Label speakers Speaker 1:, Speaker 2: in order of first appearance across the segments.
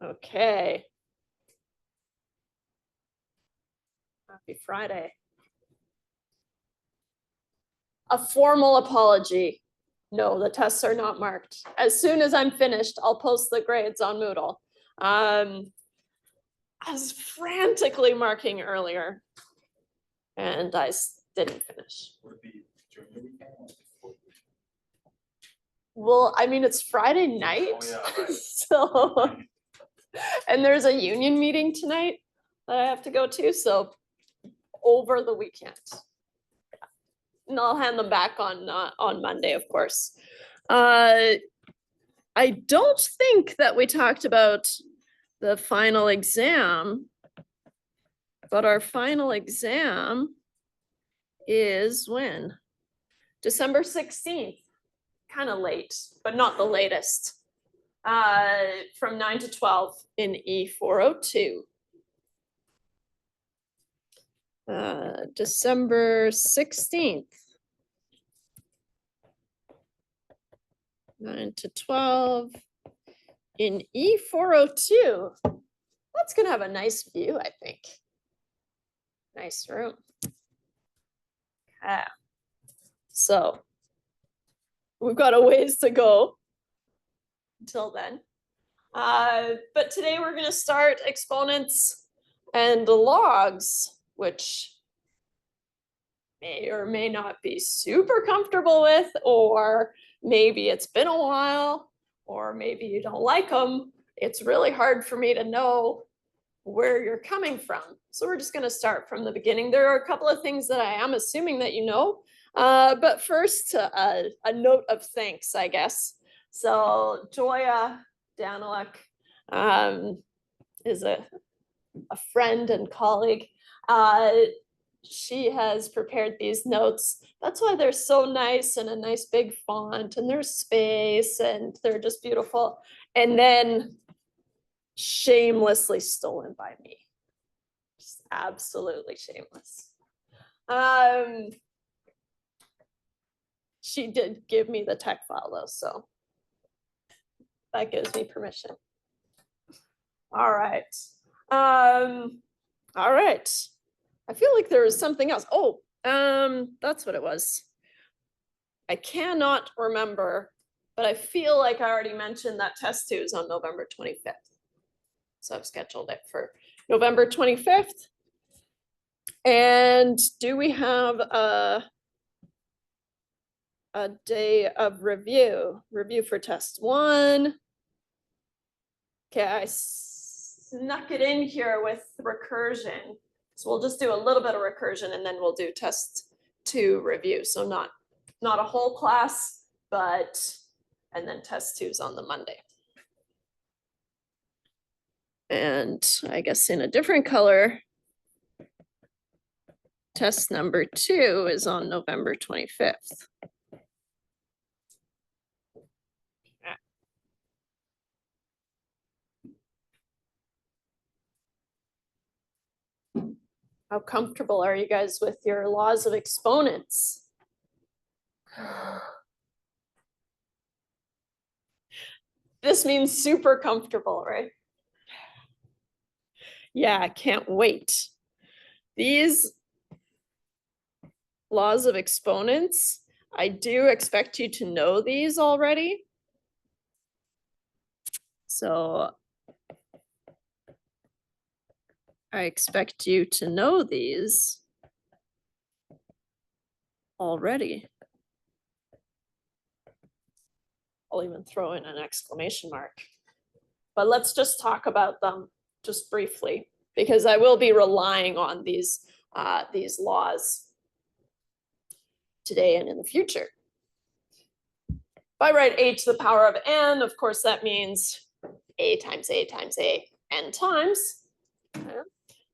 Speaker 1: Okay. Happy Friday. A formal apology. No, the tests are not marked. As soon as I'm finished, I'll post the grades on Moodle. I was frantically marking earlier, and I didn't finish. Well, I mean, it's Friday night, so, and there's a union meeting tonight that I have to go to, so over the weekend. And I'll hand them back on Monday, of course. I don't think that we talked about the final exam, but our final exam is when? December 16th. Kind of late, but not the latest. From 9 to 12 in E402. December 16th. 9 to 12 in E402. That's gonna have a nice view, I think. Nice room. Okay. So we've got a ways to go until then. But today we're gonna start exponents and logs, which may or may not be super comfortable with, or maybe it's been a while, or maybe you don't like them. It's really hard for me to know where you're coming from. So we're just going to start from the beginning. There are a couple of things that I am assuming that you know, but first a note of thanks, I guess. So Joya Daniluk is a friend and colleague. She has prepared these notes. That's why they're so nice, and a nice big font, and there's space, and they're just beautiful. And then shamelessly stolen by me. Just absolutely shameless. She did give me the tech file though, so that gives me permission. All right. All right. I feel like there was something else. Oh, that's what it was. I cannot remember, but I feel like I already mentioned that test 2 is on November 25th. So I've scheduled it for November 25th. And do we have a day of review for test 1? Okay, I snuck it in here with recursion. So we'll just do a little bit of recursion, and then we'll do test 2 review. So not a whole class, but, and then test 2 is on the Monday. And I guess in a different color, test number 2 is on November 25th. How comfortable are you guys with your laws of exponents? This means super comfortable, right? Yeah, I can't wait. These laws of exponents, I do expect you to know these already. So I expect you to know these already. I'll even throw in an exclamation mark. But let's just talk about them just briefly, because I will be relying on these laws today and in the future. If I write a to the power of n, of course, that means a times a times a, n times.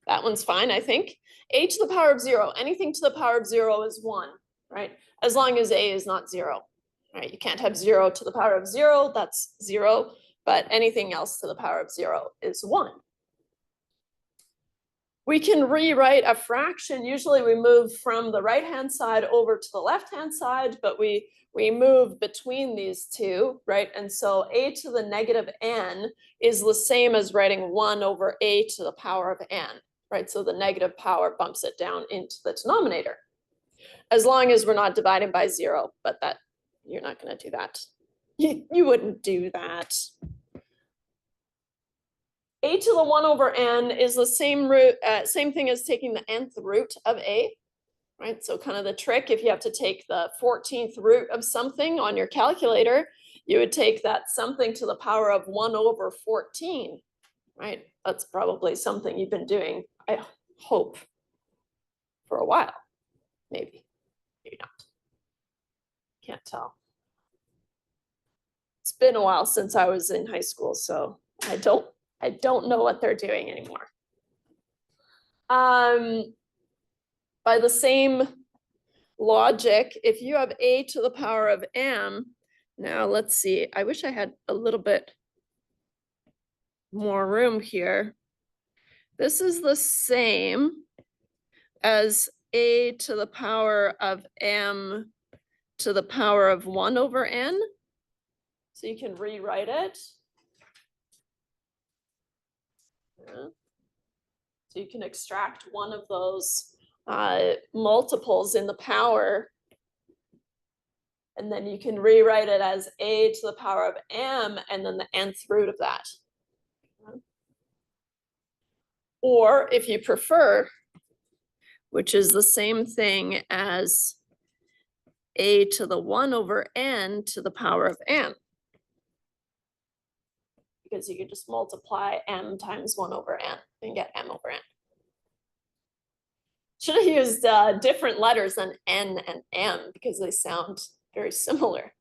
Speaker 1: That one's fine, I think. A to the power of 0, anything to the power of 0 is 1, right? As long as a is not 0, right? You can't have 0 to the power of 0, that's 0, but anything else to the power of 0 is 1. We can rewrite a fraction. Usually we move from the right-hand side over to the left-hand side, but we move between these two, right? And so a to the negative n is the same as writing 1 over a to the power of n, right? So the negative power bumps it down into the denominator, as long as we're not dividing by 0, but that you're not going to do that. You wouldn't do that. A to the 1 over n is the same root, same thing as taking the nth root of a, right? So kind of the trick, if you have to take the 14th root of something on your calculator, you would take that something to the power of 1 over 14, right? That's probably something you've been doing, I hope, for a while, maybe not. Can't tell. It's been a while since I was in high school, so I don't know what they're doing anymore. By the same logic, if you have a to the power of m, now let's see, I wish I had a little bit more room here. This is the same as a to the power of m to the power of 1 over n. So you can rewrite it. Yeah. So you can extract one of those multiples in the power, and then you can rewrite it as a to the power of m and then the nth root of that. Or if you prefer, which is the same thing as a to the 1 over n to the power of n, because you could just multiply m times 1 over n and get m over n. Should have used different letters than n and m because they sound very similar.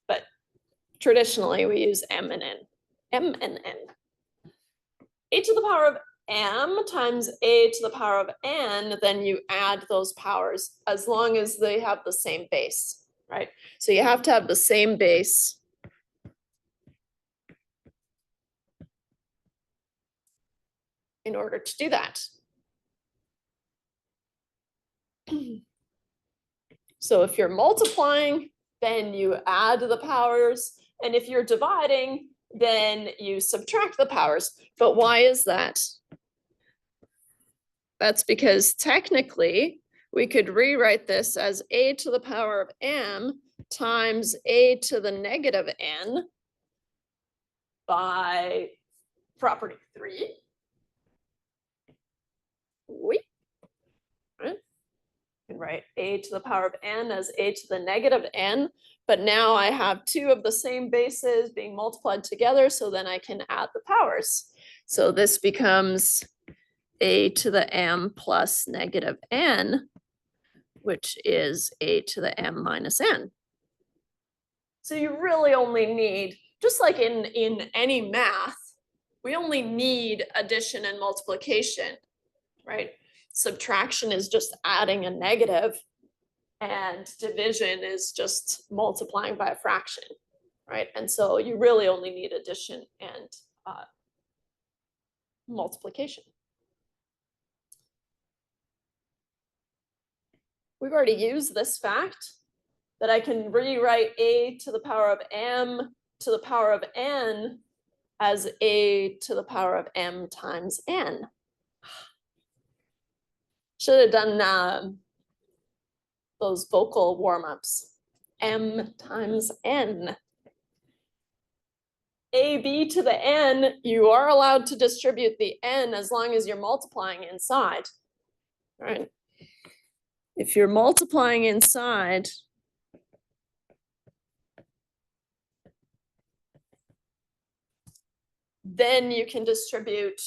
Speaker 1: But traditionally we use m and n. M and n. A to the power of m times a to the power of n, then you add those powers as long as they have the same base, right? So you have to have the same base in order to do that. So if you're multiplying, then you add the powers, and if you're dividing, then you subtract the powers. But why is that? That's because technically we could rewrite this as a to the power of m times a to the negative n by property 3. Right? You can write a to the power of n as a to the negative n, but now I have two of the same bases being multiplied together, so then I can add the powers. So this becomes a to the m plus negative n, which is a to the m minus n. So you really only need, just like in any math, we only need addition and multiplication, right? Subtraction is just adding a negative, and division is just multiplying by a fraction, right? And so you really only need addition and multiplication. We've already used this fact that I can rewrite a to the power of m to the power of n as a to the power of m times n. Should have done those vocal warm-ups. M times n. AB to the n, you are allowed to distribute the n as long as you're multiplying inside, right? If you're multiplying inside, then you can distribute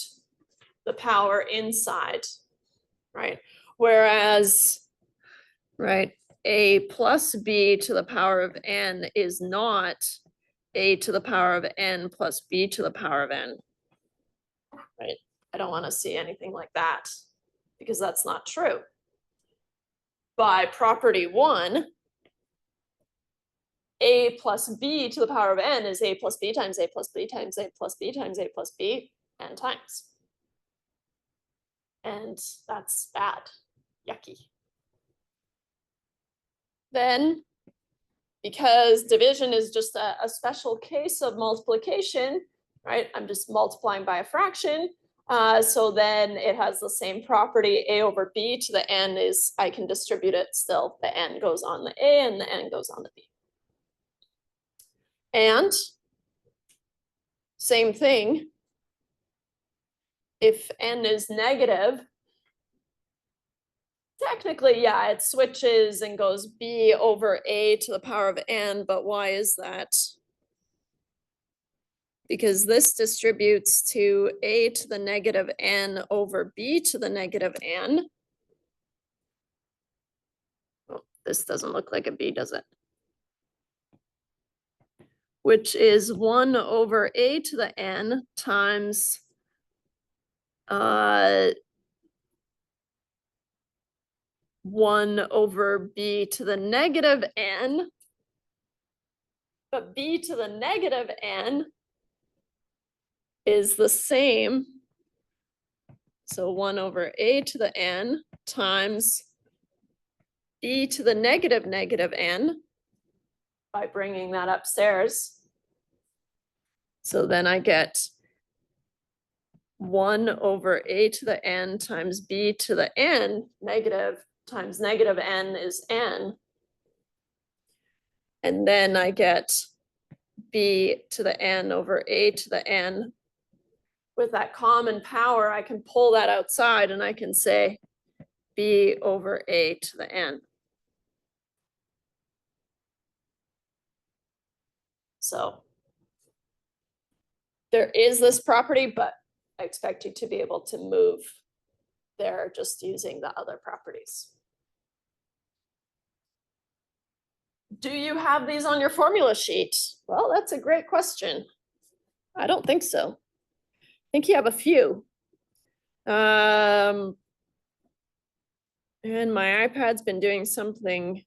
Speaker 1: the power inside, right? Whereas, right, a plus b to the power of n is not a to the power of n plus b to the power of n, right? I don't want to see anything like that because that's not true. By property 1, a plus b to the power of n is a plus b times a plus b times a plus b times a plus b n times. and that's bad, yucky. Then, because division is just a special case of multiplication, right? I'm just multiplying by a fraction. So then it has the same property, a over b to the n is, I can distribute it still. The n goes on the a and the n goes on the b. And same thing, if n is negative, technically, yeah, it switches and goes b over a to the power of n, but why is that? Because this distributes to a to the negative n over b to the negative n. Oh, this doesn't look like a b, does it? Which is 1 over a to the n times 1 over b to the negative n. But b to the negative n is the same. So 1 over a to the n times b to the negative n by bringing that upstairs. So then I get 1 over a to the n times b to the n, negative times negative n is n. And then I get b to the n over a to the n. With that common power, I can pull that outside and I can say b over a to the n. So there is this property, but I expect you to be able to move there just using the other properties. Do you have these on your formula sheet? Well, that's a great question. I don't think so. I think you have a few. And my iPad's been doing something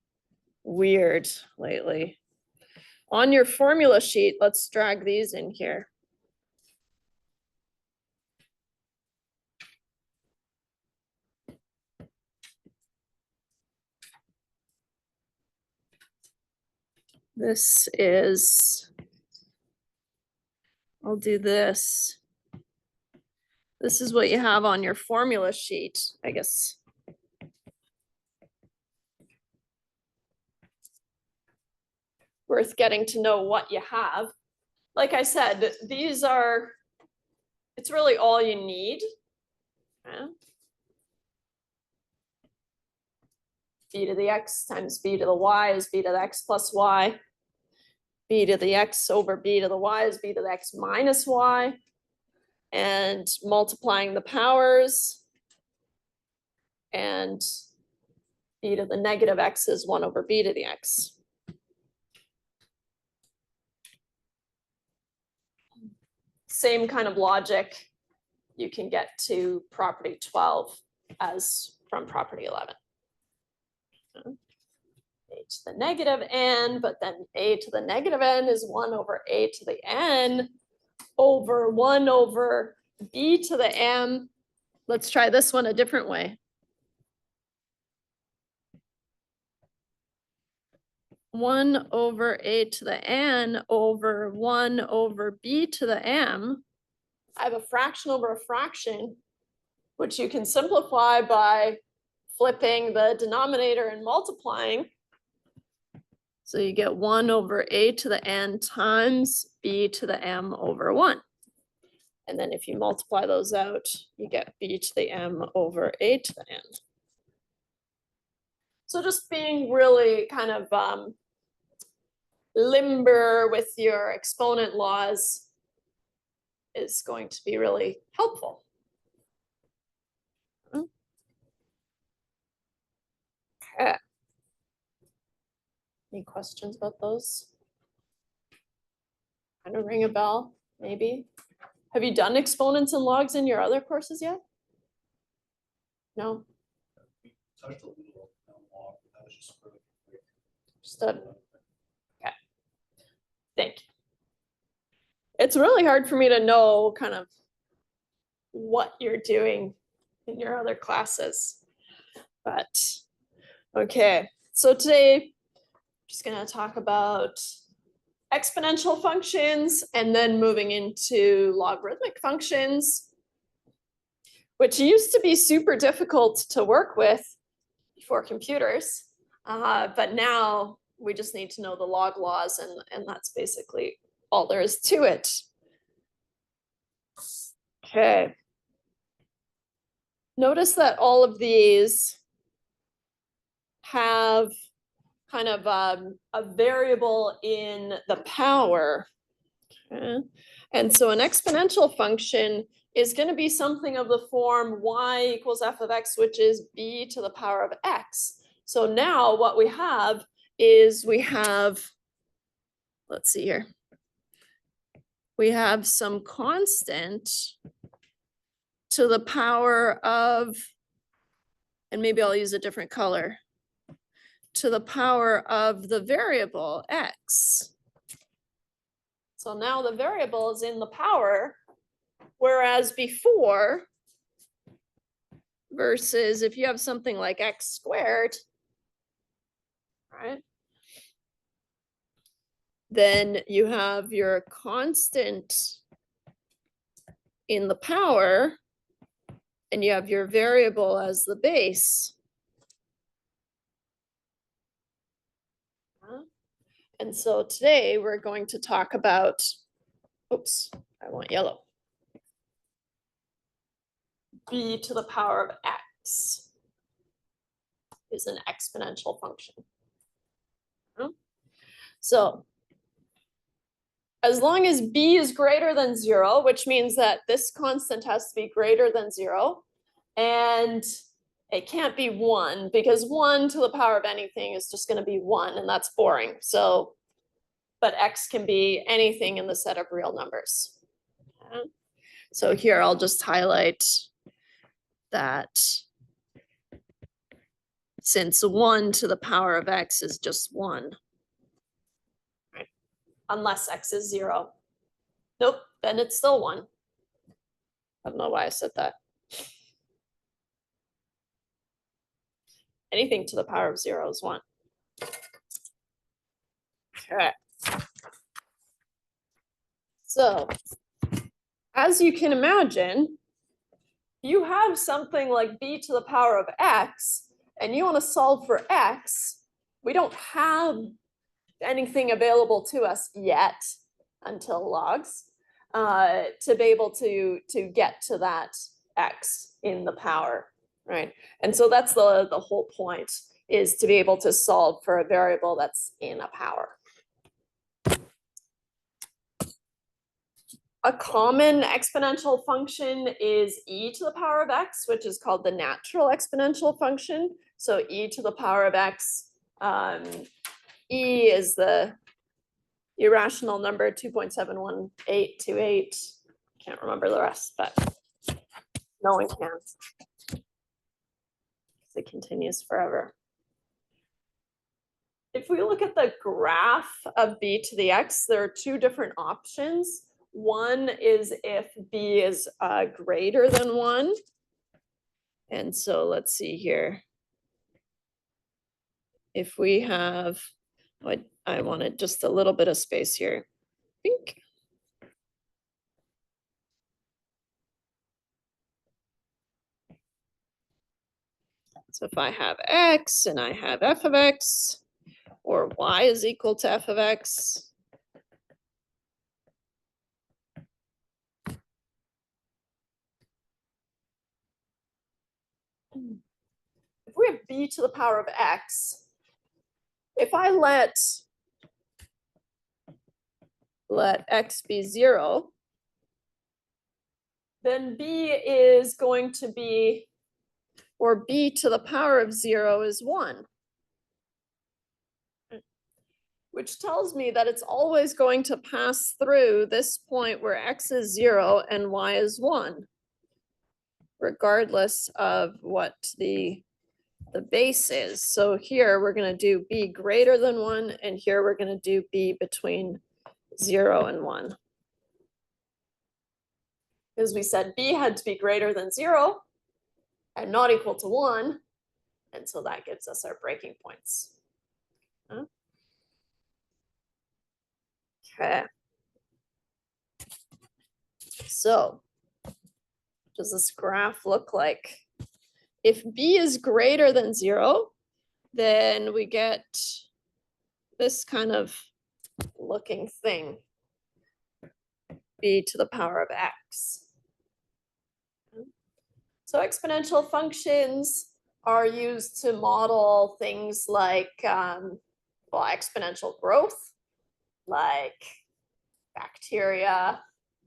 Speaker 1: weird lately. On your formula sheet, let's drag these in here. This is, I'll do this. This is what you have on your formula sheet, I guess. Worth getting to know what you have. Like I said, these are, it's really all you need. Okay. B to the x times b to the y is b to the x plus y. B to the x over b to the y is b to the x minus y. And multiplying the powers. And b to the negative x is 1 over b to the x. Same kind of logic you can get to property 12 as from property 11. A to the negative n, but then a to the negative n is 1 over a to the n over 1 over b to the m. Let's try this one a different way. 1 over a to the n over 1 over b to the m. I have a fraction over a fraction, which you can simplify by flipping the denominator and multiplying. So you get 1 over a to the n times b to the m over 1. And then if you multiply those out, you get b to the m over a to the n. So just being really kind of limber with your exponent laws is going to be really helpful. Okay. Any questions about those? Kind of ring a bell, maybe. Have you done exponents and logs in your other courses yet? No?
Speaker 2: Touched a little on log, but that was just really quick.
Speaker 1: Just a, okay. Thank you. It's really hard for me to know kind of what you're doing in your other classes. But, okay, so today, I'm just gonna talk about exponential functions and then moving into logarithmic functions, which used to be super difficult to work with before computers. But now we just need to know the log laws, and that's basically all there is to it. Okay. Notice that all of these have kind of a variable in the power. Okay. And so an exponential function is going to be something of the form y equals f of x, which is b to the power of x. So now what we have is let's see here. We have some constant to the power of, and maybe I'll use a different color, to the power of the variable x. So now the variable is in the power, whereas before, versus if you have something like x squared, right? Then you have your constant in the power, and you have your variable as the base. And so today we're going to talk about, oops, I want yellow. B to the power of x is an exponential function. So as long as b is greater than 0, which means that this constant has to be greater than 0, and it can't be 1, because 1 to the power of anything is just going to be 1, and that's boring. So, but x can be anything in the set of real numbers. Okay. So here I'll just highlight that since 1 to the power of x is just 1, right? Unless x is 0. Nope, then it's still 1. I don't know why I said that. Anything to the power of 0 is 1. Okay. So, as you can imagine, you have something like b to the power of x, and you want to solve for x. We don't have anything available to us yet until logs to be able to get to that x in the power, right? And so that's the whole point, is to be able to solve for a variable that's in a power. A common exponential function is e to the power of x, which is called the natural exponential function. So e to the power of x, e is the irrational number 2.71828. Can't remember the rest, but no one can. It continues forever. If we look at the graph of b to the x, there are two different options. One is if b is greater than 1. And so let's see here. If we have, I wanted just a little bit of space here. Think. So if I have x and I have f of x, or y is equal to f of x, if we have b to the power of x, if I let x be 0, then b is going to be, or b to the power of 0 is 1. Which tells me that it's always going to pass through this point where x is 0 and y is 1, regardless of what the base is. So here we're going to do b greater than 1, and here we're going to do b between 0 and 1. Because we said b had to be greater than 0, and not equal to 1. And so that gives us our breaking points. Okay. So what does this graph look like? If b is greater than 0, then we get this kind of looking thing, b to the power of x. So exponential functions are used to model things like exponential growth, like bacteria,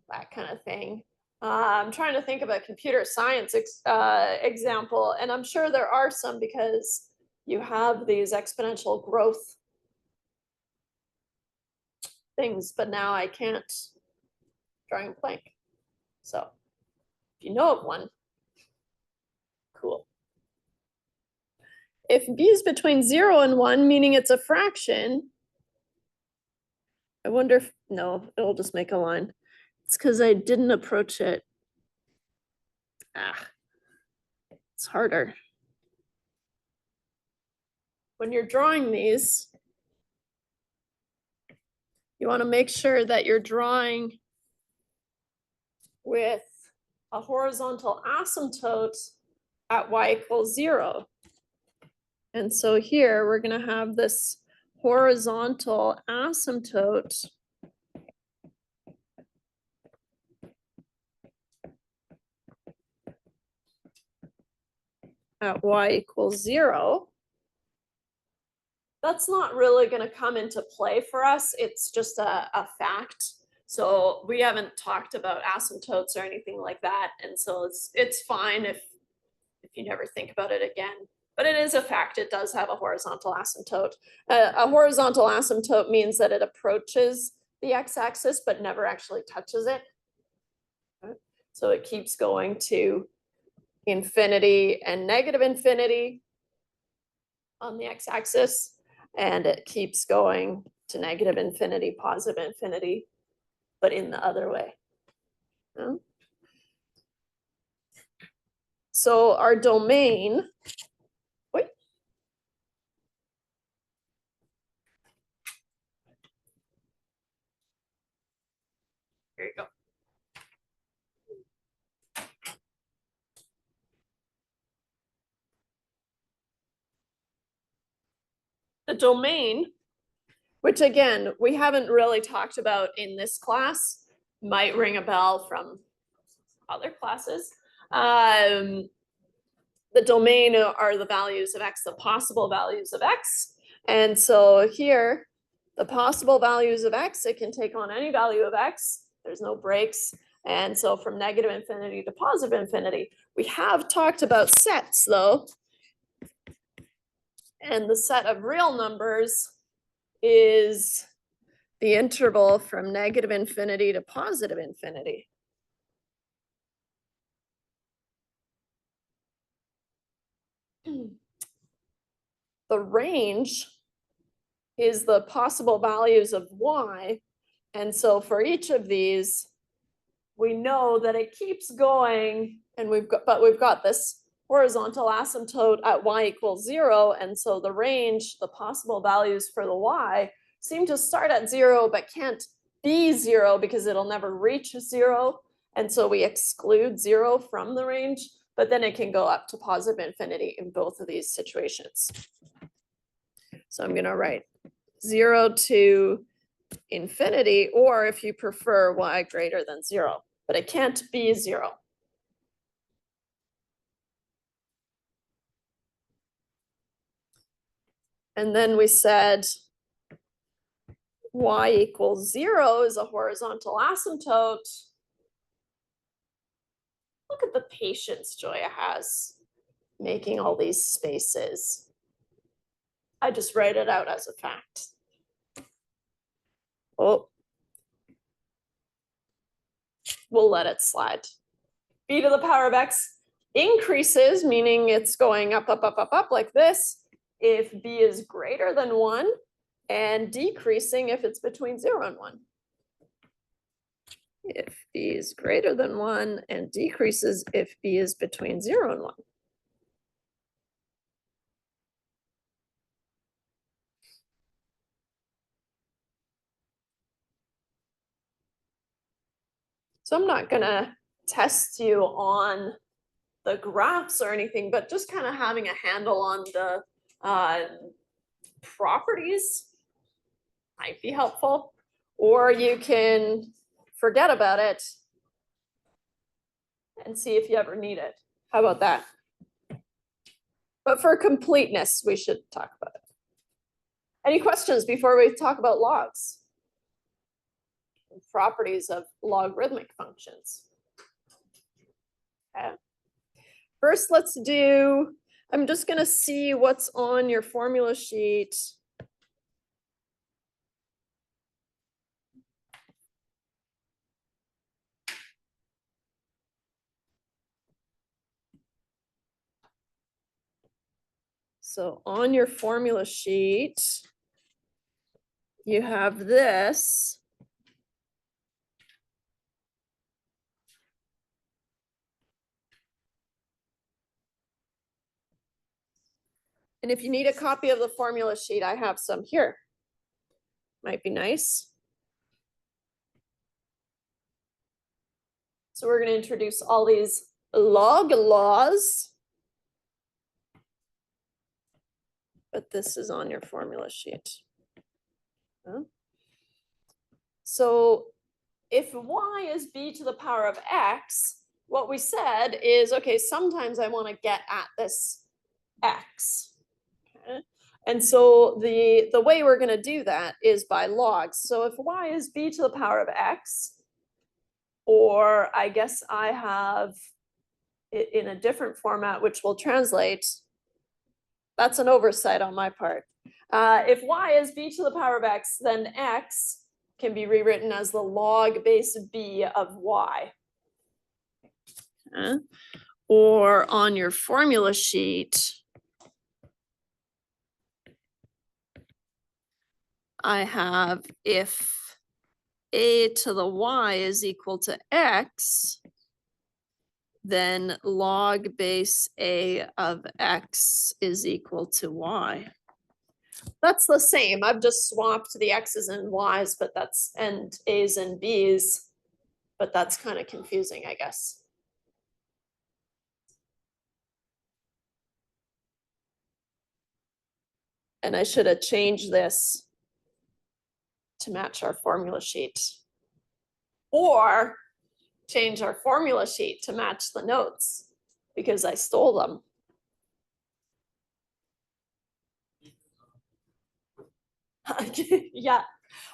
Speaker 1: that kind of thing. I'm trying to think of a computer science example, and I'm sure there are some because you have these exponential growth things, but now I can't draw a blank. So if you know of one, cool. If b is between 0 and 1, meaning it's a fraction, I wonder if, no, it'll just make a line. It's because I didn't approach it. It's harder. When you're drawing these, you want to make sure that you're drawing with a horizontal asymptote at y equals 0. And so here we're going to have this horizontal asymptote at y equals 0. That's not really going to come into play for us. It's just a fact. So we haven't talked about asymptotes or anything like that. And so it's fine if you never think about it again. But it is a fact. It does have a horizontal asymptote. A horizontal asymptote means that it approaches the x-axis but never actually touches it. So it keeps going to infinity and negative infinity on the x-axis, and it keeps going to negative infinity, positive infinity, but in the other way. So our domain, wait. Here you go. The domain, which again, we haven't really talked about in this class, might ring a bell from other classes. The domain are the values of x, the possible values of x. And so here, the possible values of x, it can take on any value of x. There's no breaks. And so from negative infinity to positive infinity. We have talked about sets though. And the set of real numbers is the interval from negative infinity to positive infinity. The range is the possible values of y. And so for each of these, we know that it keeps going, and we've got this horizontal asymptote at y equals 0. And so the range, the possible values for the y seem to start at 0, but can't be 0 because it'll never reach 0. And so we exclude 0 from the range, but then it can go up to positive infinity in both of these situations. So I'm going to write 0 to infinity, or if you prefer, y greater than 0, but it can't be 0. And then we said y equals 0 is a horizontal asymptote. Look at the patience Joya has making all these spaces. I just write it out as a fact. Oh, we'll let it slide. B to the power of x increases, meaning it's going up, up, up, up, up like this, if b is greater than 1, and decreasing if it's between 0 and 1. If b is greater than 1 and decreases if b is between 0 and 1. So I'm not gonna test you on the graphs or anything, but just kind of having a handle on the properties might be helpful. Or you can forget about it and see if you ever need it. How about that? But for completeness, we should talk about it. Any questions before we talk about logs? Properties of logarithmic functions. Okay. First, let's do, I'm just gonna see what's on your formula sheet. So on your formula sheet, you have this. And if you need a copy of the formula sheet, I have some here. Might be nice. So we're going to introduce all these log laws. But this is on your formula sheet. So if y is b to the power of x, what we said is, okay, sometimes I want to get at this x. Okay. And so the way we're going to do that is by logs. So if y is b to the power of x, or I guess I have it in a different format, which will translate, that's an oversight on my part. If y is b to the power of x, then x can be rewritten as the log base b of y. Okay. Or on your formula sheet, I have if a to the y is equal to x, then log base a of x is equal to y. That's the same. I've just swapped the x's and y's, but that's and a's and b's, but that's kind of confusing, I guess. And I should have changed this to match our formula sheet. Or change our formula sheet to match the notes because I stole them. Yeah.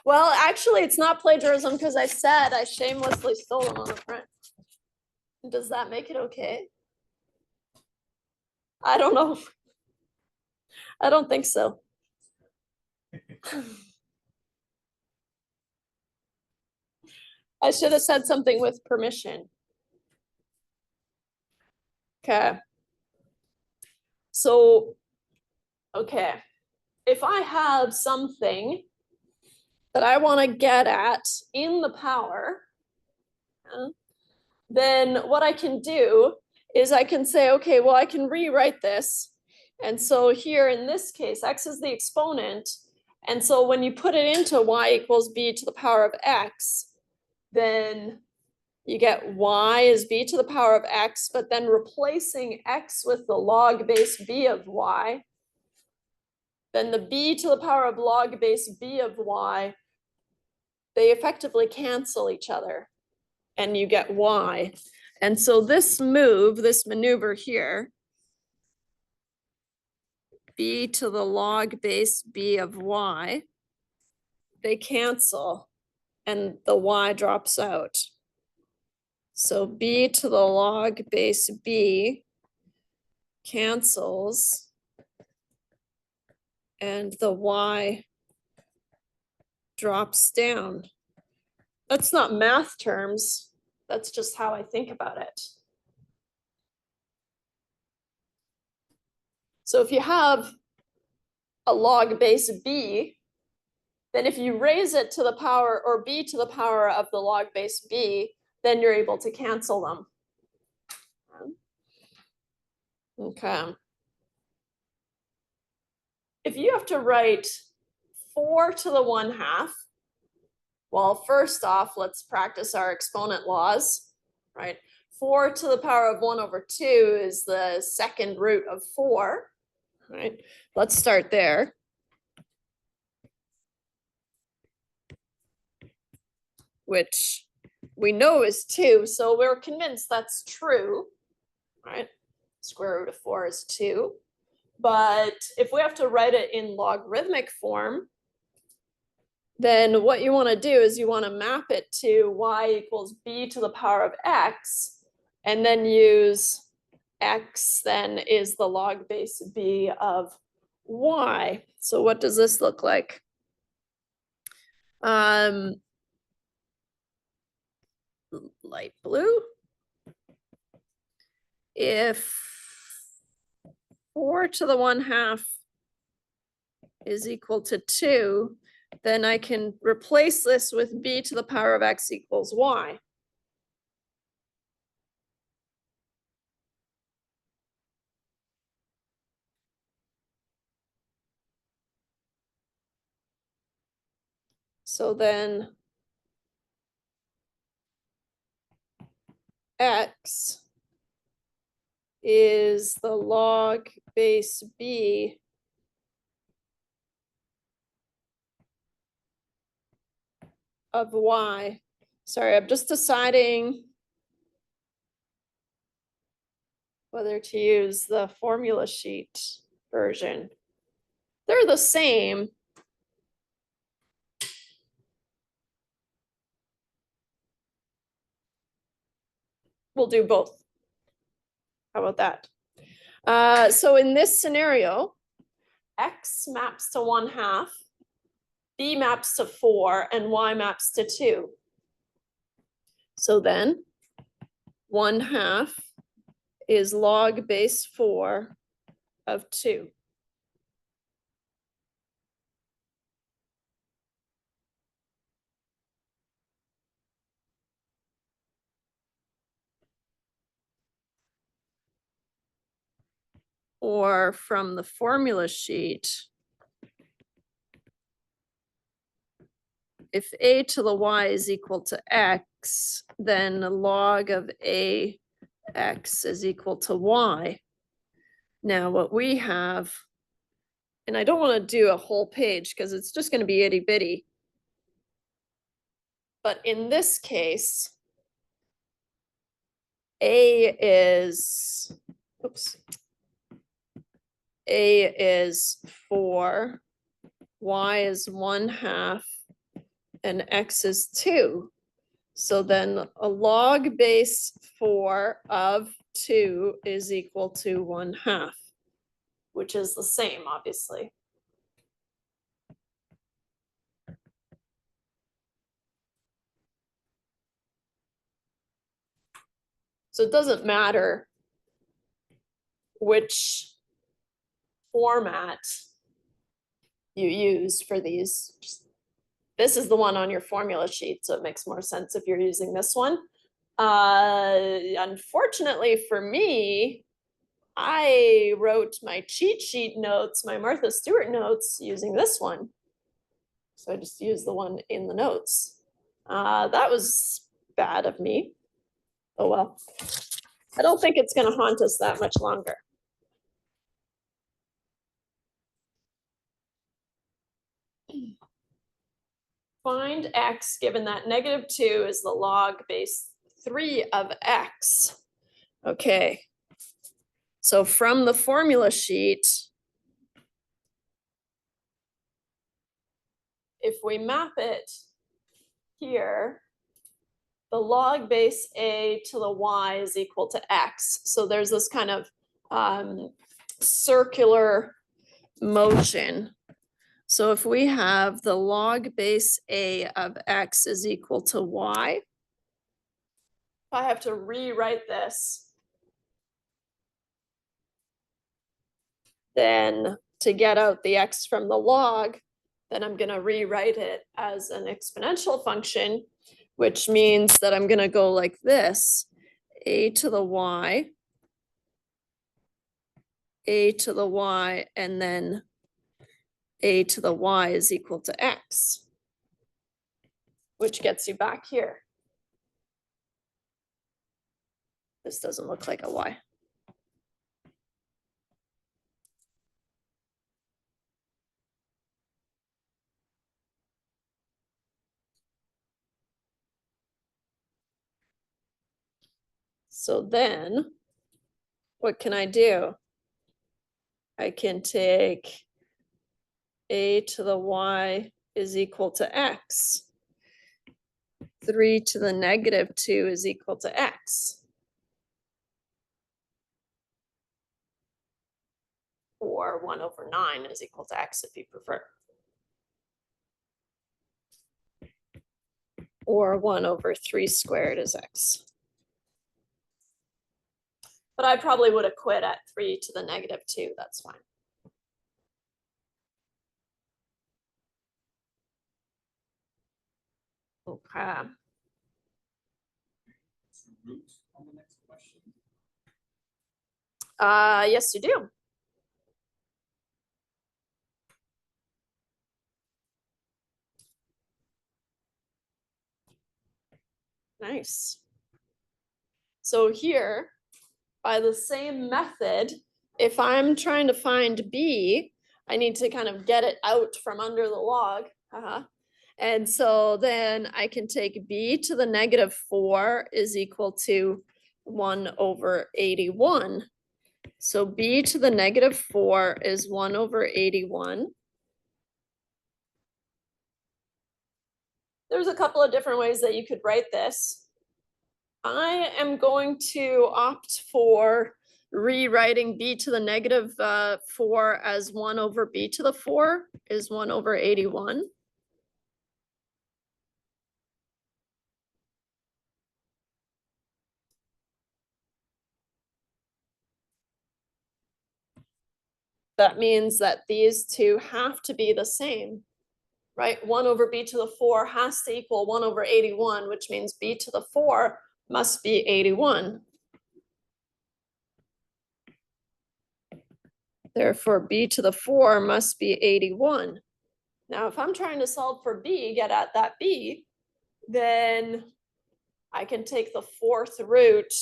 Speaker 1: Well, actually, it's not plagiarism because I said I shamelessly stole them on the front. Does that make it okay? I don't know. I don't think so. I should have said something with permission. Okay. So, okay. If I have something that I want to get at in the power, then what I can do is I can say, okay, well, I can rewrite this. And so here in this case, x is the exponent. And so when you put it into y equals b to the power of x, then you get y is b to the power of x, but then replacing x with the log base b of y, then the b to the power of log base b of y, they effectively cancel each other and you get y. And so this maneuver here, b to the log base b of y, they cancel and the y drops out. So b to the log base b cancels and the y drops down. That's not math terms. That's just how I think about it. So if you have a log base b, then if you raise it to the power or b to the power of the log base b, then you're able to cancel them. Okay. If you have to write 4 to the 1/2, Well, first off, let's practice our exponent laws, right? 4 to the power of 1 over 2 is the second root of 4, right? Let's start there. Which we know is 2, so we're convinced that's true, right? Square root of 4 is 2. But if we have to write it in logarithmic form, then what you want to do is you want to map it to y equals b to the power of x, and then use x then is the log base b of y. So what does this look like? Light blue. If 4 to the 1/2 is equal to 2, then I can replace this with b to the power of x equals y. So then x is the log base b of y. Sorry, I'm just deciding whether to use the formula sheet version. They're the same. We'll do both. How about that? So in this scenario, x maps to 1/2, b maps to 4, and y maps to 2. So then 1/2 is log base 4 of 2. Or from the formula sheet, if a to the y is equal to x, then the log of a x is equal to y. Now what we have, and I don't want to do a whole page because it's just going to be itty bitty. But in this case, a is, oops, a is 4, y is 1/2, and x is 2. So then a log base 4 of 2 is equal to 1/2, which is the same, obviously. So it doesn't matter which format you use for these. This is the one on your formula sheet, so it makes more sense if you're using this one. Unfortunately for me, I wrote my cheat sheet notes, my Martha Stewart notes, using this one. So I just used the one in the notes. That was bad of me. Oh well. I don't think it's going to haunt us that much longer. Find x given that -2 is the log base 3 of x. Okay. So from the formula sheet, if we map it here, the log base a to the y is equal to x. So there's this kind of circular motion. So if we have the log base a of x is equal to y, if I have to rewrite this, then to get out the x from the log, then I'm going to rewrite it as an exponential function, which means that I'm going to go like this: a to the y, a to the y, and then a to the y is equal to x, which gets you back here. This doesn't look like a y. So then, what can I do? I can take a to the y is equal to x. 3 to the negative 2 is equal to x. Or 1 over 9 is equal to x if you prefer. Or 1 over 3 squared is x. But I probably would have quit at 3 to the negative 2, that's fine. Okay.
Speaker 2: Root on the next question.
Speaker 1: Yes, you do. Nice. So here, by the same method, if I'm trying to find b, I need to kind of get it out from under the log. And so then I can take b to the negative 4 is equal to 1 over 81. So b to the negative 4 is 1 over 81. There's a couple of different ways that you could write this. I am going to opt for rewriting b to the negative 4 as 1 over b to the 4 is 1 over 81. That means that these two have to be the same, right? 1 over b to the 4 has to equal 1 over 81, which means b to the 4 must be 81. Therefore, b to the 4 must be 81. Now, if I'm trying to solve for b, get at that b, then I can take the fourth root.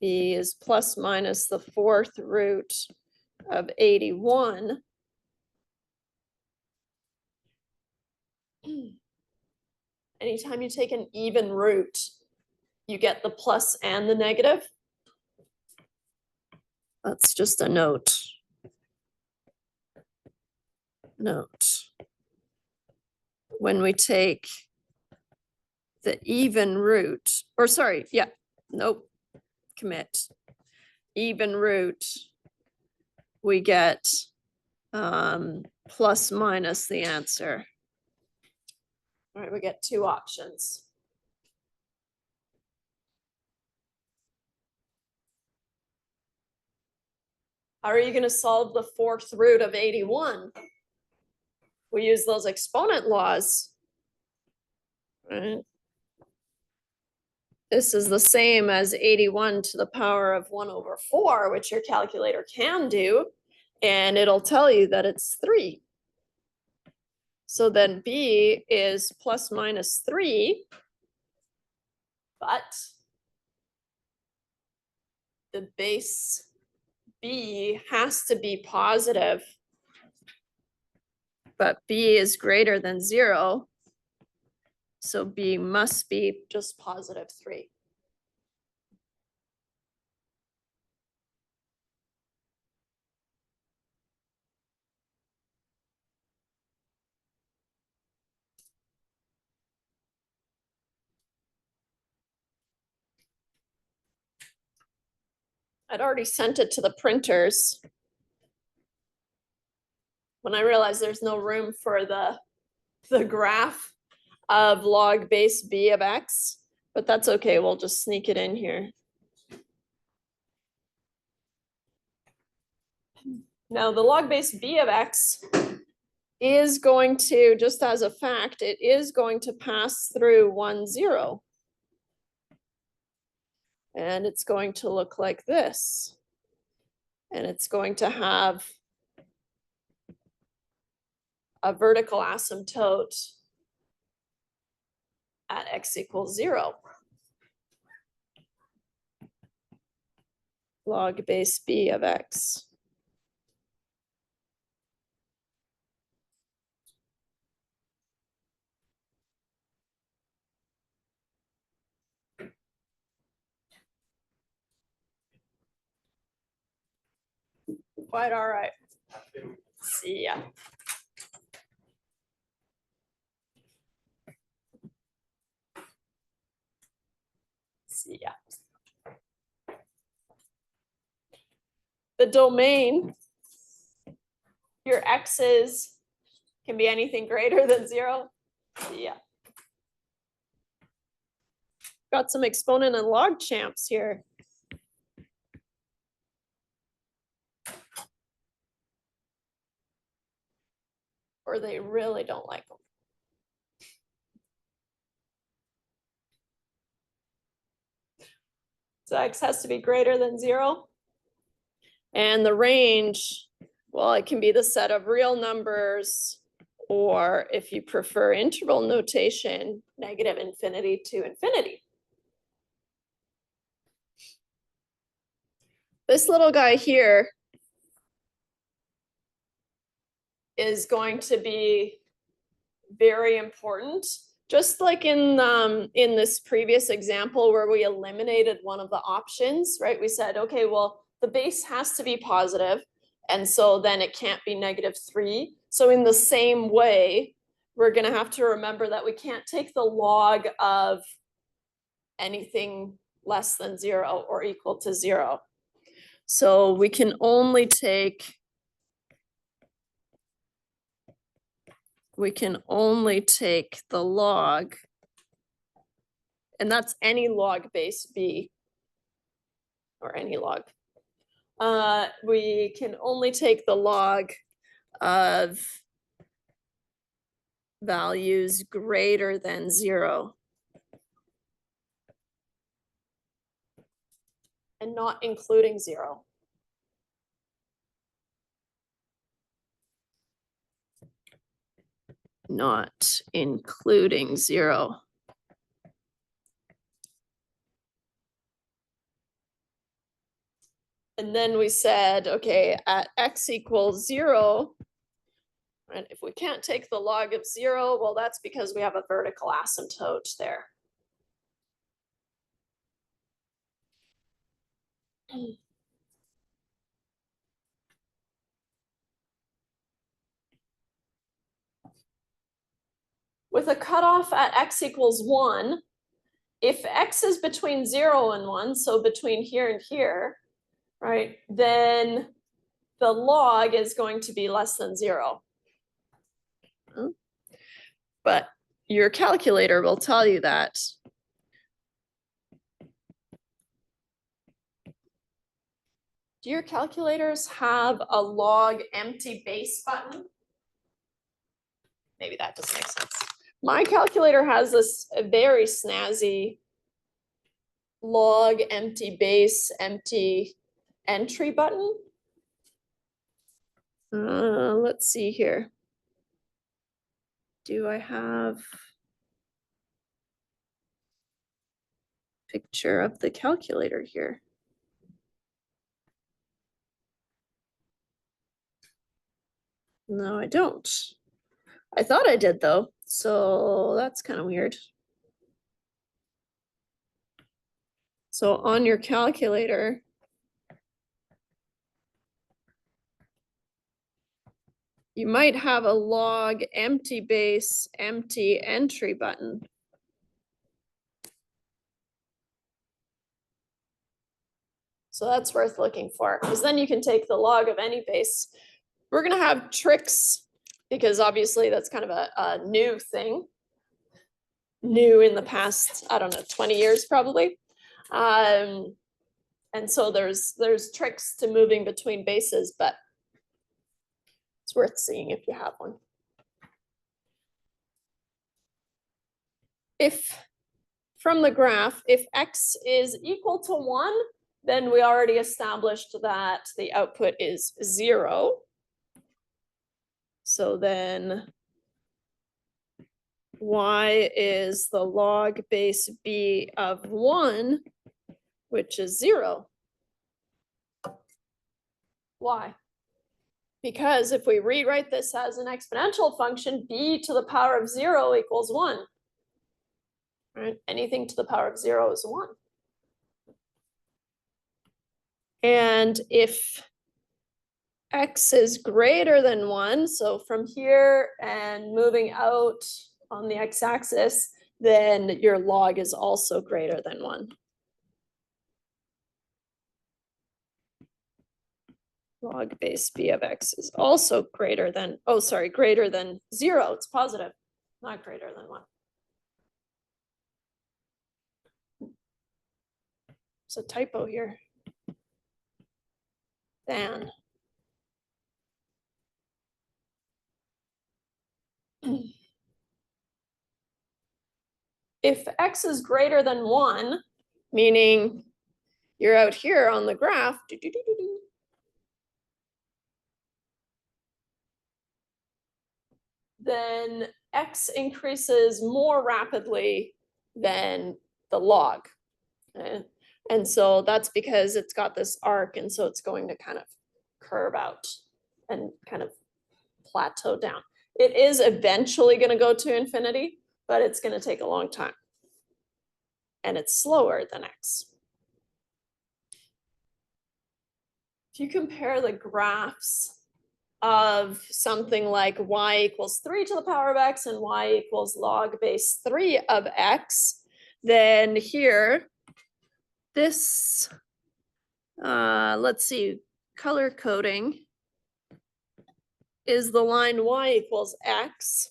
Speaker 1: B is plus minus the fourth root of 81. Anytime you take an even root, you get the plus and the negative. That's just a note. When we take the even root, or sorry, yeah, nope, commit. Even root, we get plus minus the answer. All right, we get two options. How are you going to solve the fourth root of 81? We use those exponent laws. Right? This is the same as 81 to the power of 1 over 4, which your calculator can do, and it'll tell you that it's 3. So then b is plus minus 3, but the base b has to be positive, but b is greater than 0, so b must be just positive 3. I'd already sent it to the printers when I realized there's no room for the graph of log base b of x, but that's okay, we'll just sneak it in here. Now the log base b of x is going to, just as a fact, it is going to pass through 1, 0. And it's going to look like this. And it's going to have a vertical asymptote at x equals 0. Log base b of x. Quite all right. See ya. See ya. The domain, your x's can be anything greater than 0. See ya. Got some exponent and log champs here. Or they really don't like them. So x has to be greater than 0. And the range, well, it can be the set of real numbers, or if you prefer interval notation, negative infinity to infinity. This little guy here is going to be very important. Just like in this previous example where we eliminated one of the options, right? We said, okay, well, the base has to be positive, and so then it can't be -3. So in the same way, we're going to have to remember that we can't take the log of anything less than 0 or equal to 0. So we can only take the log, and that's any log base b, or any log. We can only take the log of values greater than 0. And not including 0. Not including 0. And then we said, okay, at x equals 0, and if we can't take the log of 0, well, that's because we have a vertical asymptote there. With a cutoff at x equals 1, if x is between 0 and 1, so between here and here, right, then the log is going to be less than 0. But your calculator will tell you that. Do your calculators have a log empty base button? Maybe that doesn't make sense. My calculator has this very snazzy log empty base empty entry button. Let's see here. Do I have a picture of the calculator here? No, I don't. I thought I did though, so that's kind of weird. So on your calculator, you might have a log empty base empty entry button. So that's worth looking for, because then you can take the log of any base. We're going to have tricks, because obviously that's kind of a new thing. New in the past, I don't know, 20 years probably. And so there's tricks to moving between bases, but it's worth seeing if you have one. If from the graph, if x is equal to 1, then we already established that the output is 0. So then y is the log base b of 1, which is 0. Why? Because if we rewrite this as an exponential function, b to the power of 0 equals 1. Right? Anything to the power of 0 is 1. And if x is greater than 1, so from here and moving out on the x-axis, then your log is also greater than 1. Log base b of x is also greater than, greater than 0. It's positive, not greater than 1. There's a typo here. Than. If x is greater than 1, meaning you're out here on the graph, then x increases more rapidly than the log. And so that's because it's got this arc, and so it's going to kind of curve out and kind of plateau down. It is eventually going to go to infinity, but it's going to take a long time. And it's slower than x. If you compare the graphs of something like y equals 3 to the power of x and y equals log base 3 of x, then here, this, let's see, color coding is the line y equals x,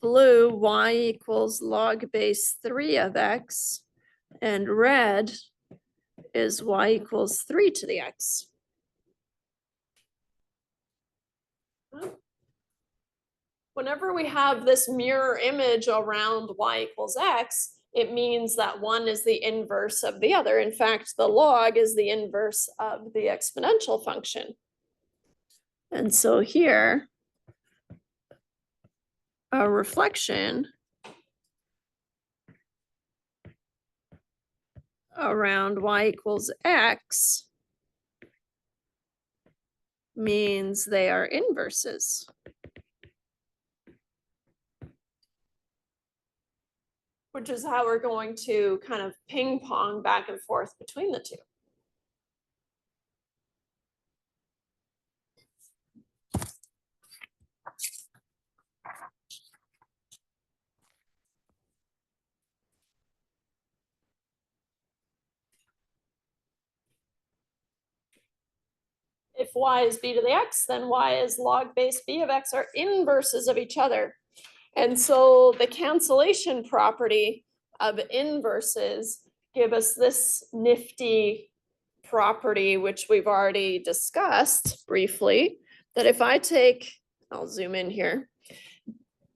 Speaker 1: blue y equals log base 3 of x, and red is y equals 3 to the x. Whenever we have this mirror image around y equals x, it means that one is the inverse of the other. In fact, the log is the inverse of the exponential function. And so here, a reflection around y equals x means they are inverses. Which is how we're going to kind of ping pong back and forth between the two. If y is b to the x, then y is log base b of x are inverses of each other. And so the cancellation property of inverses give us this nifty property, which we've already discussed briefly, that if I take, I'll zoom in here,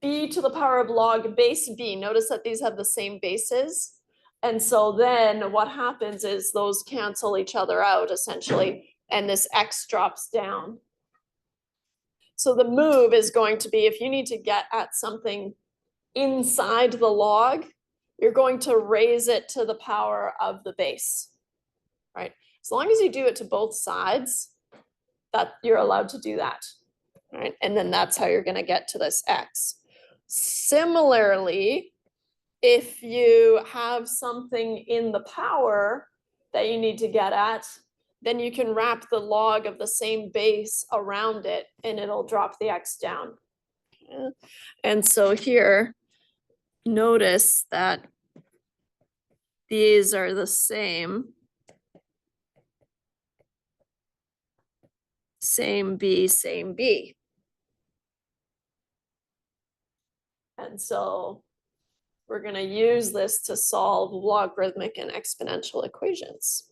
Speaker 1: b to the power of log base b, notice that these have the same bases. And so then what happens is those cancel each other out essentially, and this x drops down. So the move is going to be, if you need to get at something inside the log, you're going to raise it to the power of the base, right? As long as you do it to both sides, that you're allowed to do that, right? And then that's how you're going to get to this x. Similarly, if you have something in the power that you need to get at, then you can wrap the log of the same base around it and it'll drop the x down. Yeah. And so here, notice that these are the same. Same B, same B. And so we're going to use this to solve logarithmic and exponential equations.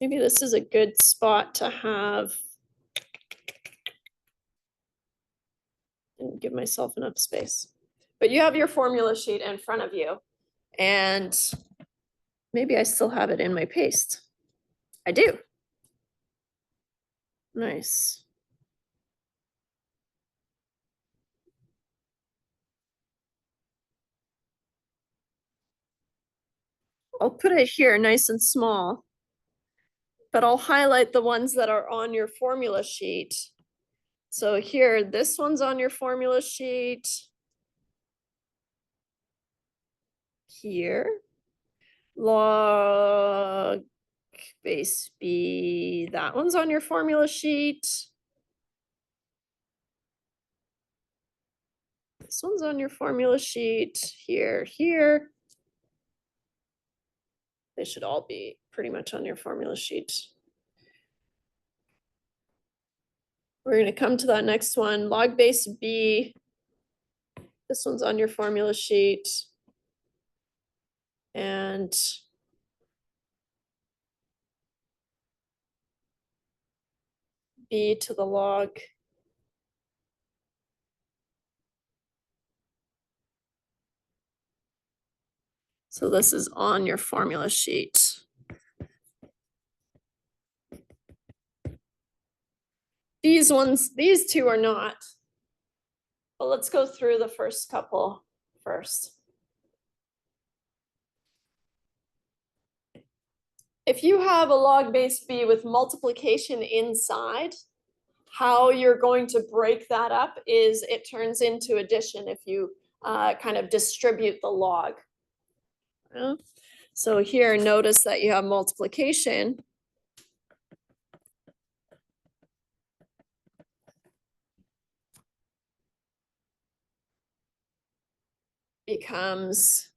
Speaker 1: Maybe this is a good spot to have, and give myself enough space. But you have your formula sheet in front of you, and Maybe I still have it in my paste. I do. Nice. I'll put it here nice and small, but I'll highlight the ones that are on your formula sheet. So here, this one's on your formula sheet. Here. Log base B, that one's on your formula sheet. This one's on your formula sheet, here. They should all be pretty much on your formula sheet. We're gonna come to that next one, log base B. This one's on your formula sheet. And B to the log. So this is on your formula sheet. These two are not. But let's go through the first couple first. If you have a log base B with multiplication inside, how you're going to break that up is it turns into addition if you kind of distribute the log. So here, notice that you have multiplication. Becomes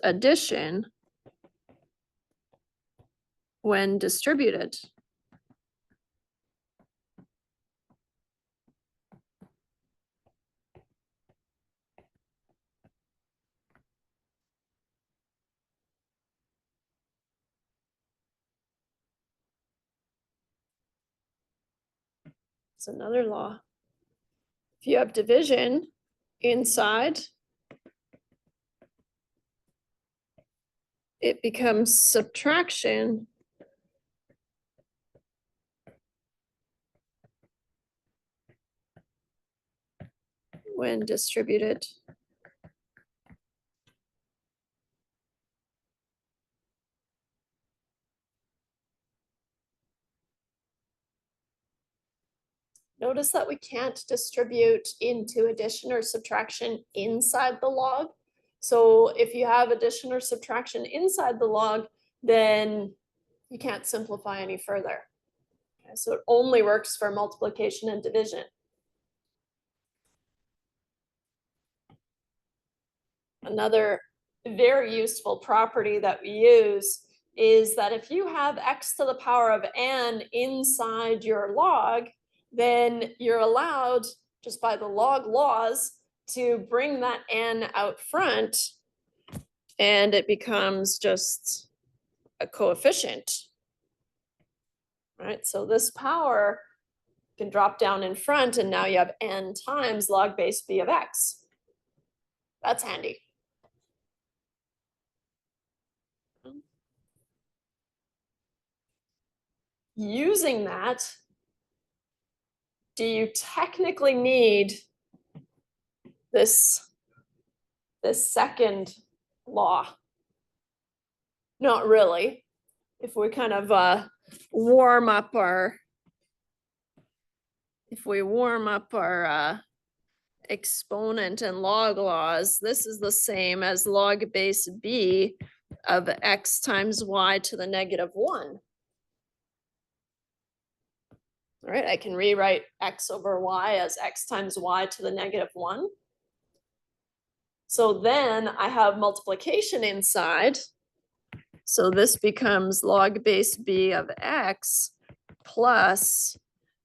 Speaker 1: addition when distributed. It's another law. If you have division inside, it becomes subtraction when distributed. Notice that we can't distribute into addition or subtraction inside the log. So if you have addition or subtraction inside the log, then you can't simplify any further. Okay, so it only works for multiplication and division. Another very useful property that we use is that if you have x to the power of n inside your log, then you're allowed, just by the log laws, to bring that n out front, and it becomes just a coefficient. Right, so this power can drop down in front, and now you have n times log base b of x. That's handy. Using that, do you technically need this second law? Not really. If we kind of warm up our exponent and log laws, this is the same as log base b of x times y to the -1. All right, I can rewrite x over y as x times y to the -1. So then I have multiplication inside. So this becomes log base b of x plus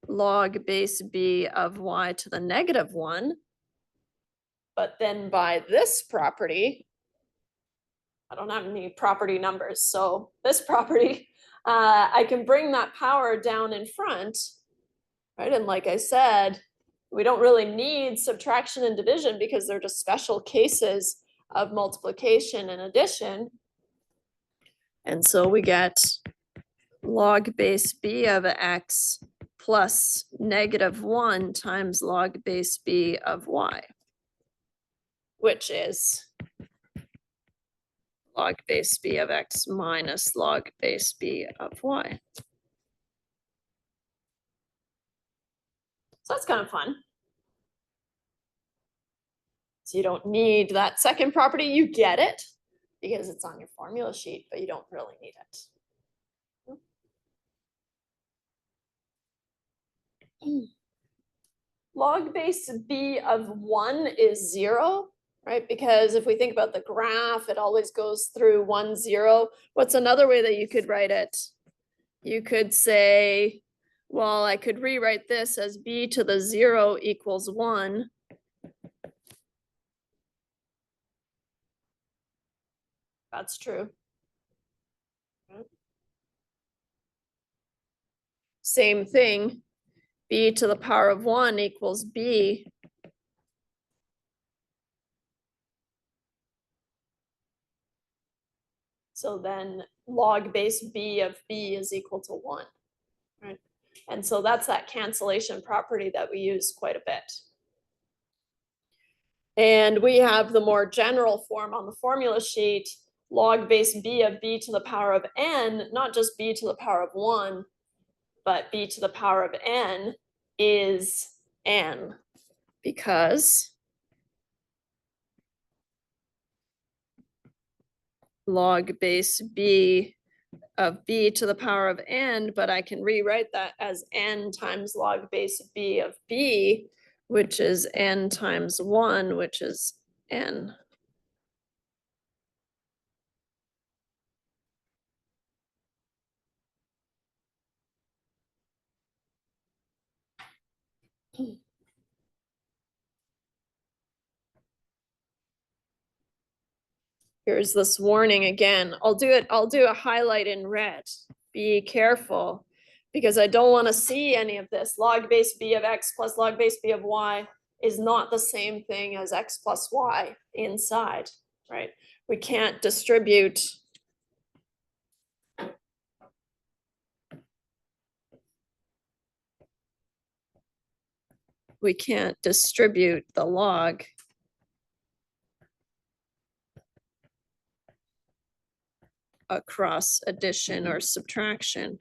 Speaker 1: log base b of y to the -1. But then by this property, I don't have any property numbers, so this property, I can bring that power down in front, right? And like I said, we don't really need subtraction and division because they're just special cases of multiplication and addition. And so we get log base b of x plus -1 times log base b of y, which is log base b of x minus log base b of y. So that's kind of fun. So you don't need that second property. You get it because it's on your formula sheet, but you don't really need it. Log base b of 1 is 0, right? Because if we think about the graph, it always goes through 1, 0. What's another way that you could write it? You could say, well, I could rewrite this as b to the 0 equals 1. That's true. Same thing, b to the power of 1 equals b. So then log base b of b is equal to 1, right? And so that's that cancellation property that we use quite a bit. And we have the more general form on the formula sheet, log base b of b to the power of n, not just b to the power of 1, but b to the power of n is n, because log base b of b to the power of n, but I can rewrite that as n times log base b of b, which is n times 1, which is n. Here's this warning again. I'll do a highlight in red. Be careful, because I don't want to see any of this. Log base b of x plus log base b of y is not the same thing as x plus y inside, right? We can't distribute the log across addition or subtraction.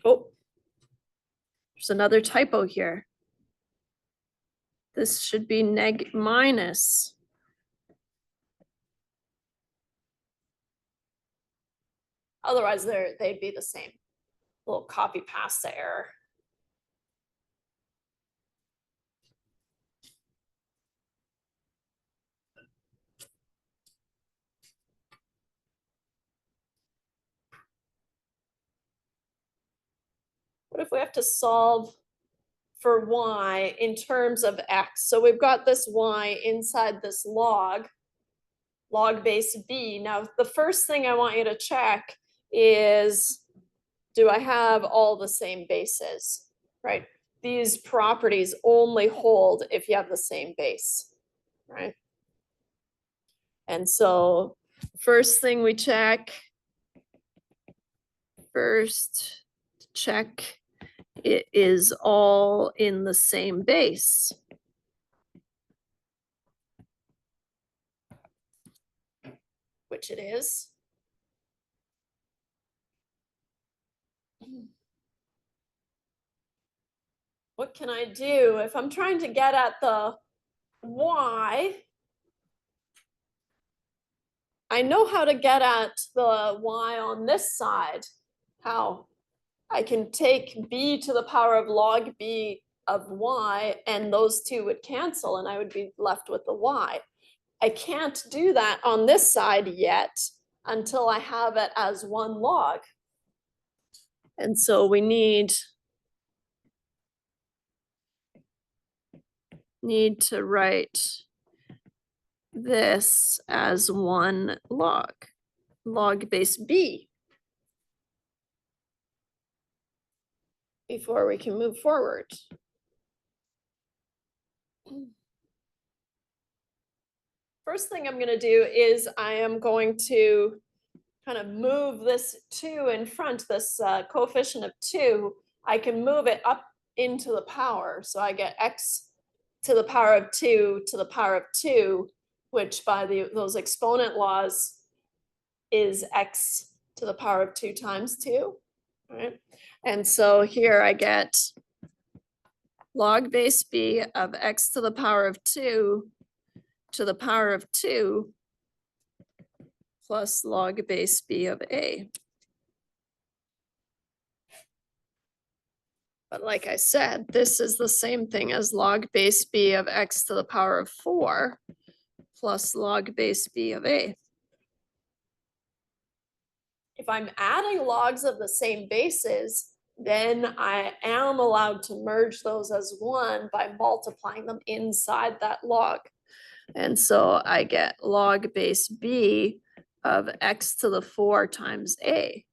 Speaker 1: Oh, there's another typo here. This should be minus. Otherwise, they'd be the same. Little copy pasta error. What if we have to solve for y in terms of x? So we've got this y inside this log base b. Now, the first thing I want you to check is, do I have all the same bases, right? These properties only hold if you have the same base, right? And so first thing we check, it is all in the same base. Which it is. What can I do if I'm trying to get at the y? I know how to get at the y on this side. How? I can take b to the power of log b of y, and those two would cancel, and I would be left with the y. I can't do that on this side yet until I have it as one log. And so we need need to write this as one log base b, before we can move forward. First thing I'm gonna do is I am going to kind of move this 2 in front, this coefficient of 2, I can move it up into the power. So I get x to the power of 2 to the power of 2, which by those exponent laws is x to the power of 2 times 2, right? And so here I get log base b of x to the power of 2 to the power of 2 plus log base b of a. But like I said, this is the same thing as log base b of x to the power of 4 plus log base b of a. If I'm adding logs of the same bases, then I am allowed to merge those as one by multiplying them inside that log. And so I get log base b of x to the 4 times a.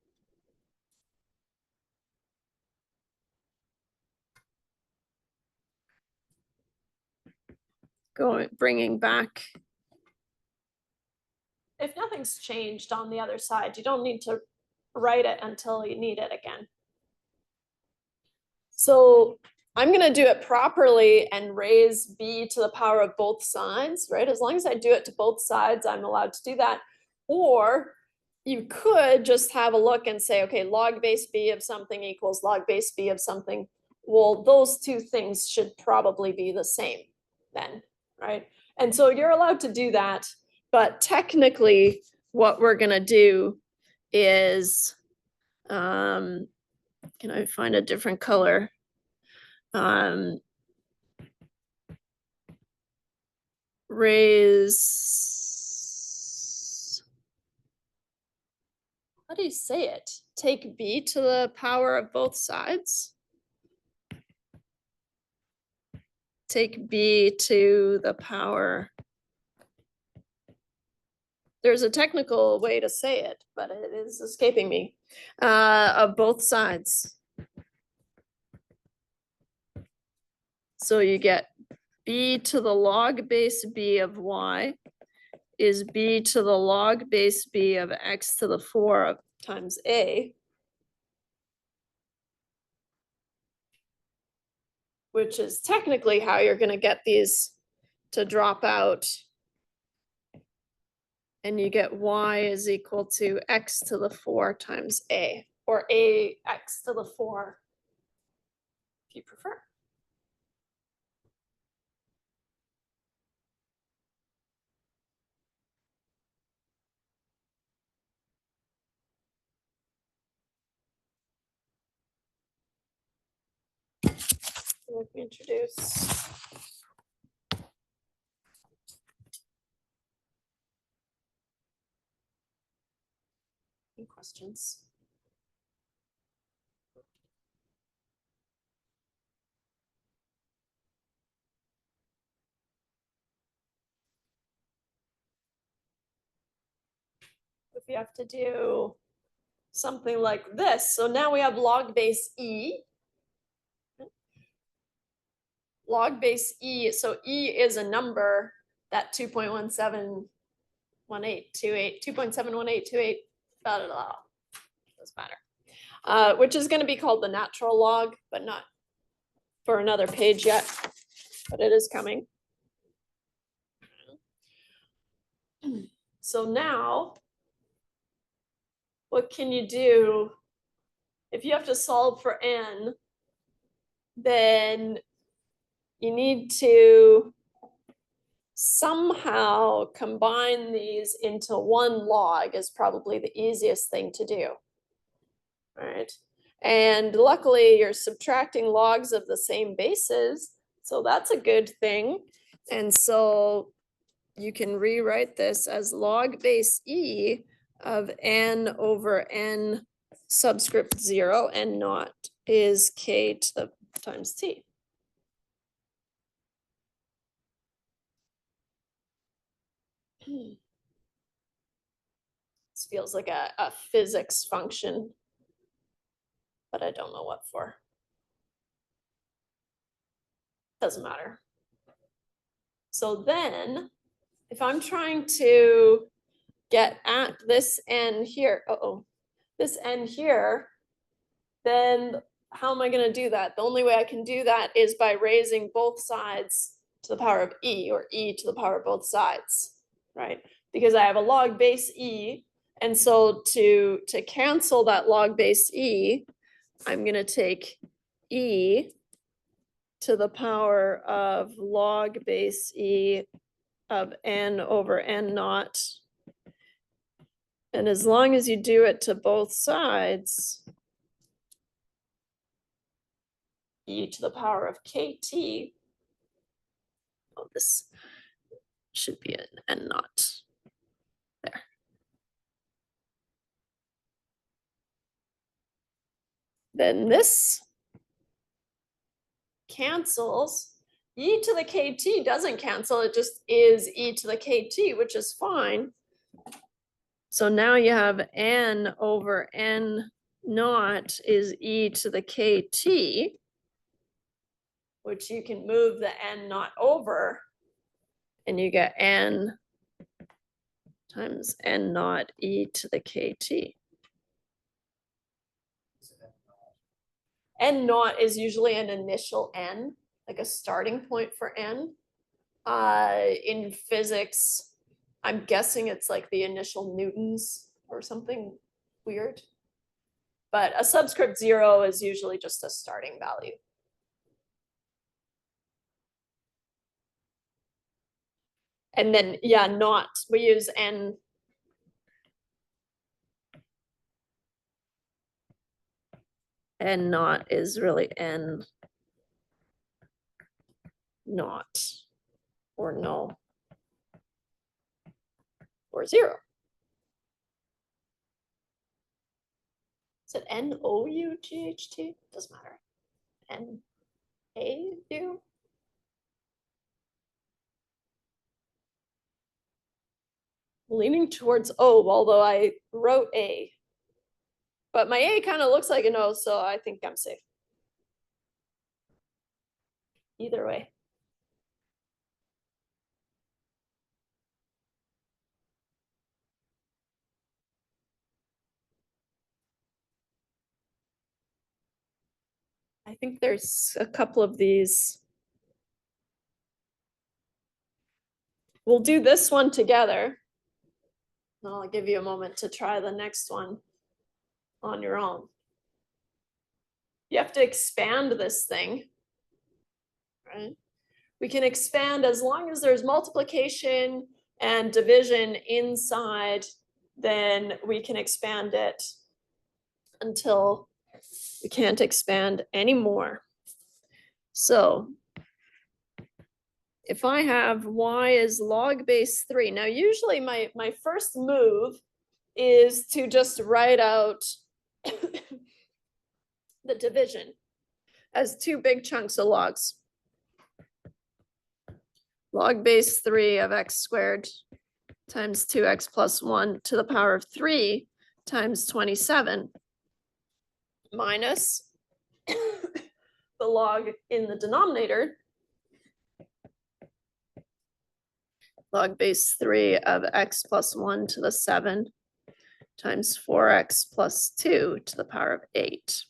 Speaker 1: Bringing back, if nothing's changed on the other side, you don't need to write it until you need it again. So I'm gonna do it properly and raise b to the power of both sides, right? As long as I do it to both sides, I'm allowed to do that. Or you could just have a look and say, okay, log base b of something equals log base b of something. Well, those two things should probably be the same then, right? And so you're allowed to do that, but technically what we're gonna do is, can I find a different color? Raise, how do you say it? Take b to the power of both sides. Take b to the power. There's a technical way to say it, but it is escaping me. Of both sides. So you get b to the log base b of y is b to the log base b of x to the 4 times a, which is technically how you're going to get these to drop out. And you get y is equal to x to the 4 times a, or a x to the 4, if you prefer. Let me introduce. Any questions? If you have to do something like this, so now we have log base e. Log base e, so e is a number that 2.171828, 2.71828, blah, blah, blah. Doesn't matter. Which is going to be called the natural log, but not for another page yet, but it is coming. So now, what can you do if you have to solve for n? Then you need to somehow combine these into one log is probably the easiest thing to do. All right. And luckily you're subtracting logs of the same bases, so that's a good thing. And so you can rewrite this as log base e of n over n subscript 0 and naught is k to the times t. This feels like a physics function, but I don't know what for. Doesn't matter. So then, if I'm trying to get at this end here, this end here, then how am I going to do that? The only way I can do that is by raising both sides to the power of e, or e to the power of both sides, right? Because I have a log base e, and so to cancel that log base e, I'm going to take e to the power of log base e of n over n naught. And as long as you do it to both sides, e to the power of kt, oh, this should be an n naught. There. Then this cancels. E to the kt doesn't cancel, it just is e to the kt, which is fine. So now you have n over n naught is e to the kt, which you can move the n naught over, and you get n times n naught e to the kt. N naught is usually an initial n, like a starting point for n. In physics, I'm guessing it's like the initial newtons or something weird. But a subscript 0 is usually just a starting value. And then, yeah, naught, we use n. N naught is really n naught, or null, or 0. Is it N-O-U-G-H-T? Doesn't matter. N-A-U? Leaning towards O, although I wrote A. But my A kind of looks like an O, so I think I'm safe. Either way. I think there's a couple of these. We'll do this one together. And I'll give you a moment to try the next one on your own. You have to expand this thing, right? We can expand as long as there's multiplication and division inside, then we can expand it until we can't expand anymore. So if I have y is log base 3, now usually my first move is to just write out the division as two big chunks of logs. Log base 3 of x squared times 2x plus 1 to the power of 3 times 27 minus the log in the denominator, log base 3 of x plus 1 to the 7 times 4x plus 2 to the power of 8.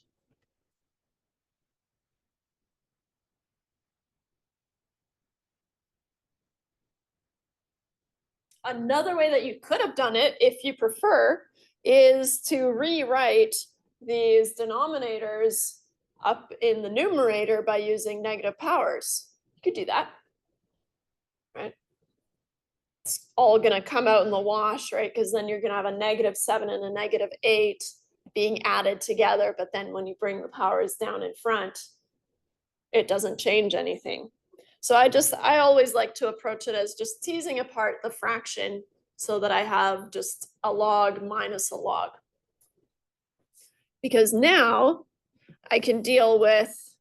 Speaker 1: Another way that you could have done it, if you prefer, is to rewrite these denominators up in the numerator by using negative powers. You could do that, right? It's all going to come out in the wash, right? Because then you're going to have a -7 and a -8 being added together. But then when you bring the powers down in front, it doesn't change anything. So I always like to approach it as just teasing apart the fraction so that I have just a log minus a log. Because now I can deal with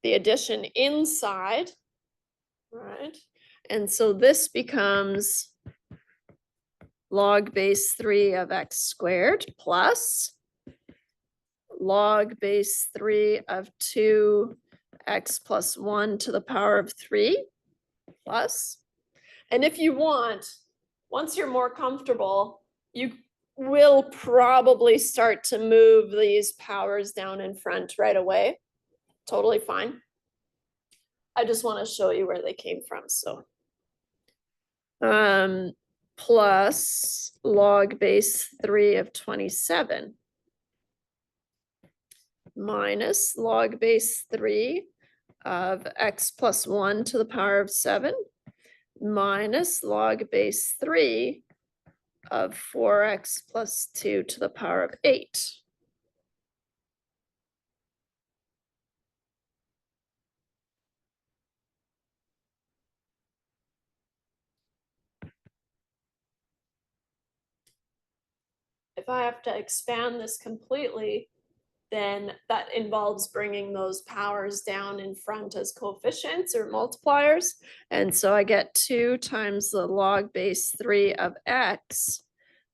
Speaker 1: the addition inside, right? And so this becomes log base 3 of x squared plus log base 3 of 2x plus 1 to the power of 3 plus. And if you want, once you're more comfortable, you will probably start to move these powers down in front right away. Totally fine. I just want to show you where they came from. So plus log base 3 of 27 minus log base 3 of x plus 1 to the power of 7 minus log base 3 of 4x plus 2 to the power of 8. If I have to expand this completely, then that involves bringing those powers down in front as coefficients or multipliers. And so I get 2 times the log base 3 of x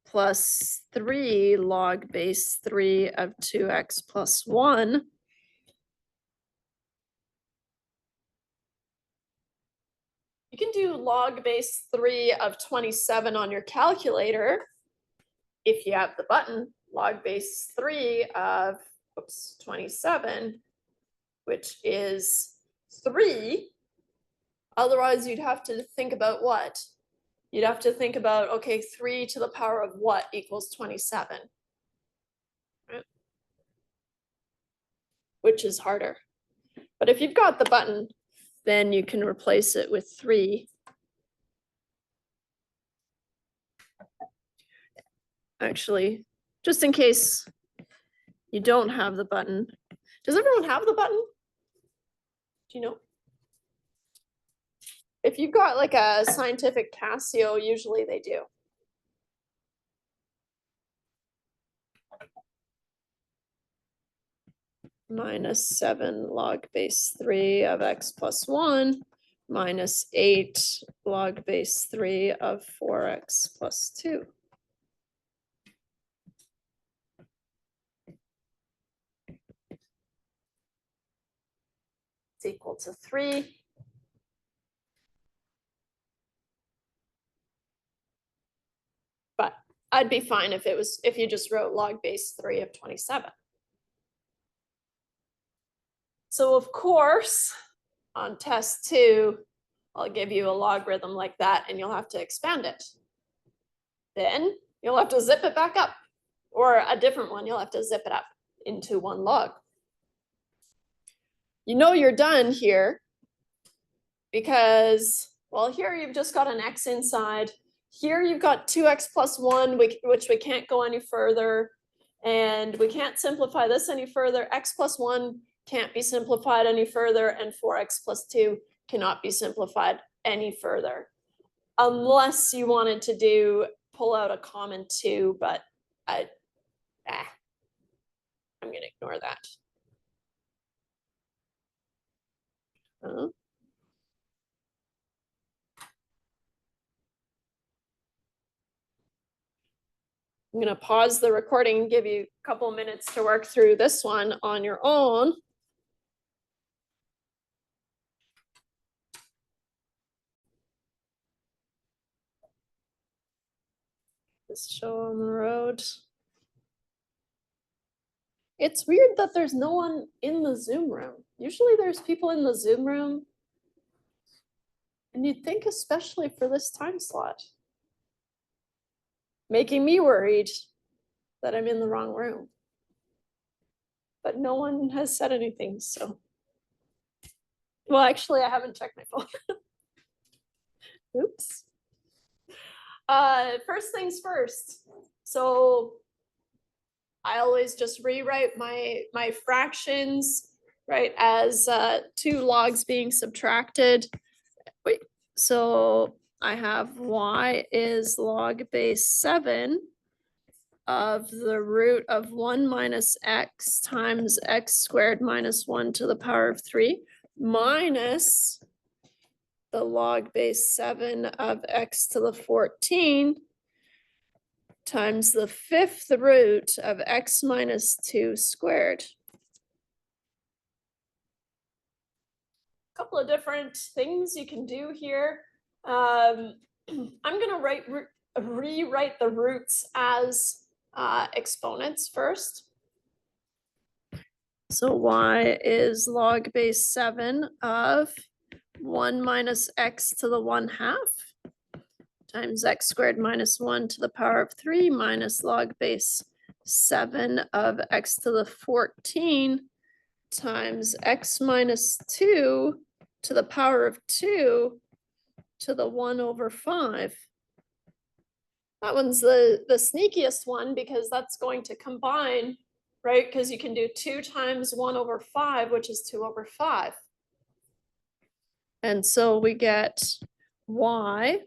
Speaker 1: plus 3 log base 3 of 2x plus 1. You can do log base 3 of 27 on your calculator if you have the button. Log base 3 of 27, which is 3. Otherwise, you'd have to think about what? You'd have to think about, okay, 3 to the power of what equals 27? Right? Which is harder. But if you've got the button, then you can replace it with 3. Actually, just in case you don't have the button. Does everyone have the button? Do you know? If you've got like a scientific Casio, usually they do. Minus 7 log base 3 of x plus 1 minus 8 log base 3 of 4x plus 2. It's equal to 3. But I'd be fine if you just wrote log base 3 of 27. So of course, on test 2, I'll give you a logarithm like that and you'll have to expand it. Then you'll have to zip it back up, or a different one, you'll have to zip it up into 1 log. You know you're done here because, well, here you've just got an x inside. Here you've got 2x plus 1, which we can't go any further. And we can't simplify this any further. X plus 1 can't be simplified any further, and 4x plus 2 cannot be simplified any further. Unless you wanted to pull out a common 2, but I'm going to ignore that. I'm going to pause the recording and give you a couple minutes to work through this one on your own. This show on the road. It's weird that there's no one in the Zoom room. Usually there's people in the Zoom room. And you'd think especially for this time slot. Making me worried that I'm in the wrong room. But no one has said anything, so. Well, actually, I haven't checked my phone. Oops. First things first. So I always just rewrite my fractions, right, as 2 logs being subtracted. Wait, so I have y is log base 7 of the root of 1 minus x times x squared minus 1 to the power of 3 minus the log base 7 of x to the 14 times the fifth root of x minus 2 squared. Couple of different things you can do here. I'm gonna rewrite the roots as exponents first. So y is log base 7 of 1 minus x to the 1/2 times x squared minus 1 to the power of 3 minus log base 7 of x to the 14 times x minus 2 to the power of 2 to the 1/5. That one's the sneakiest one because that's going to combine, right? Because you can do 2 times 1/5, which is 2/5. And so we get y.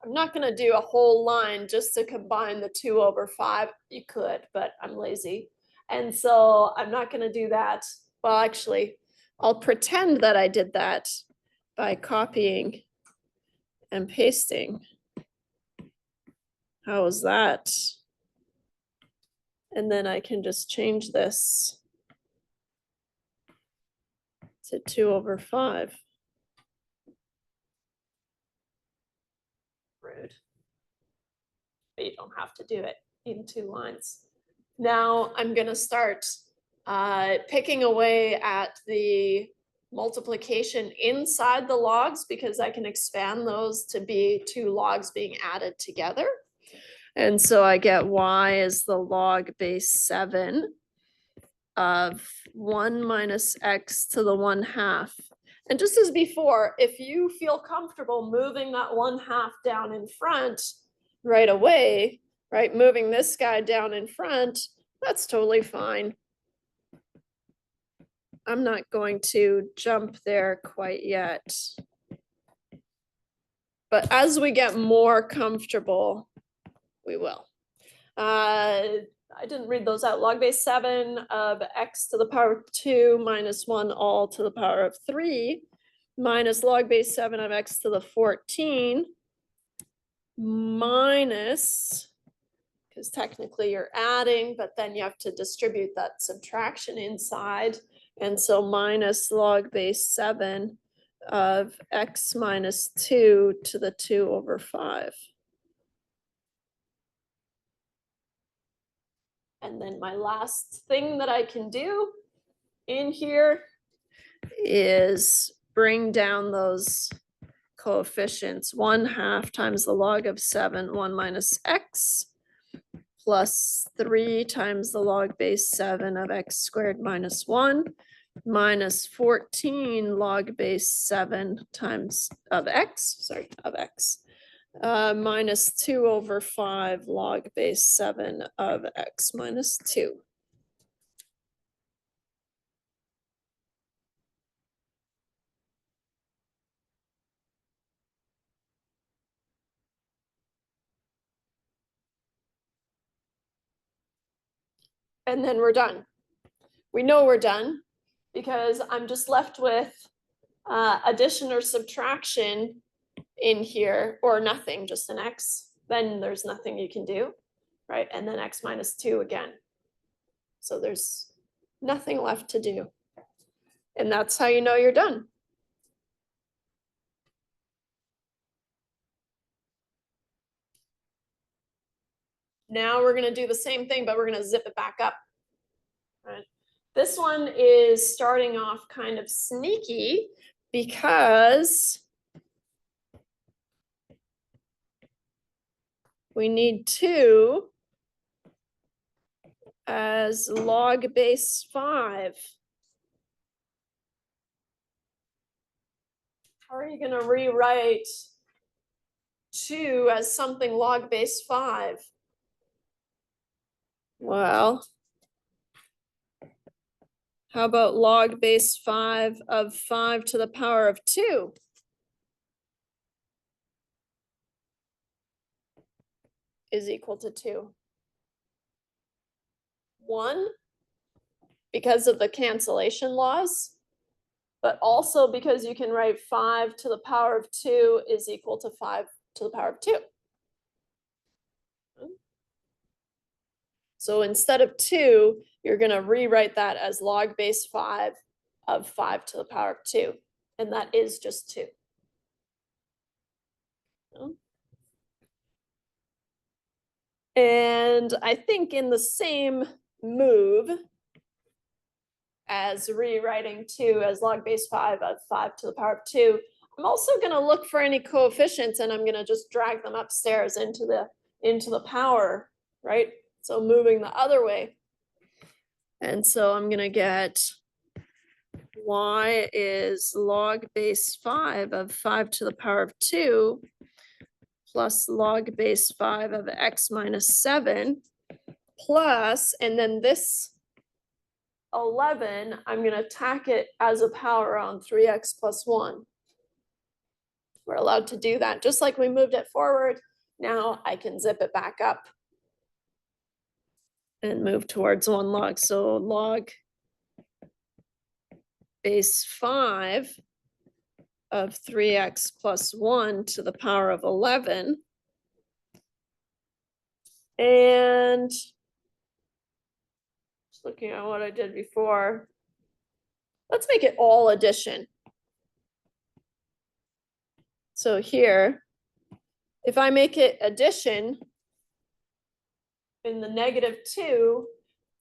Speaker 1: I'm not going to do a whole line just to combine the 2/5. You could, but I'm lazy. And so I'm not going to do that. Well, actually, I'll pretend that I did that by copying and pasting. How is that? And then I can just change this to 2/5. Rude. But you don't have to do it in 2 lines. Now I'm going to start picking away at the multiplication inside the logs because I can expand those to be 2 logs being added together. And so I get y is the log base 7 of 1 minus x to the 1/2. And just as before, if you feel comfortable moving that 1/2 down in front right away, right, moving this guy down in front, that's totally fine. I'm not going to jump there quite yet. But as we get more comfortable, we will. I didn't read those out. Log base 7 of x to the power of 2 minus 1 all to the power of 3 minus log base 7 of x to the 14 minus, because technically you're adding, but then you have to distribute that subtraction inside. And so minus log base 7 of x minus 2 to the 2/5. And then my last thing that I can do in here is bring down those coefficients. 1/2 times the log of 7, 1 minus x, plus 3 times the log base 7 of x squared minus 1, minus 14 log base 7 times of x, minus 2/5 log base 7 of x minus 2. And then we're done. We know we're done because I'm just left with addition or subtraction in here, or nothing, just an x. Then there's nothing you can do, right? And then x minus 2 again. So there's nothing left to do. And that's how you know you're done. Now we're going to do the same thing, but we're going to zip it back up. Right? This one is starting off kind of sneaky because we need 2 as log base 5. How are you going to rewrite 2 as something log base 5? Well, how about log base 5 of 5 to the power of 2? Is equal to 2. 1, because of the cancellation laws, but also because you can write 5 to the power of 2 is equal to 5 to the power of 2. So instead of 2, you're going to rewrite that as log base 5 of 5 to the power of 2. And that is just 2. And I think in the same move as rewriting 2 as log base 5 of 5 to the power of 2, I'm also going to look for any coefficients, and I'm going to just drag them upstairs into the power, right? So moving the other way. And so I'm going to get y is log base 5 of 5 to the power of 2 plus log base 5 of x minus 7 plus, and then this 11, I'm going to tack it as a power on 3x plus 1. We're allowed to do that. Just like we moved it forward, now I can zip it back up and move towards 1 log. So log base 5 of 3x plus 1 to the power of 11. And just looking at what I did before, let's make it all addition. So here, if I make it addition in the -2,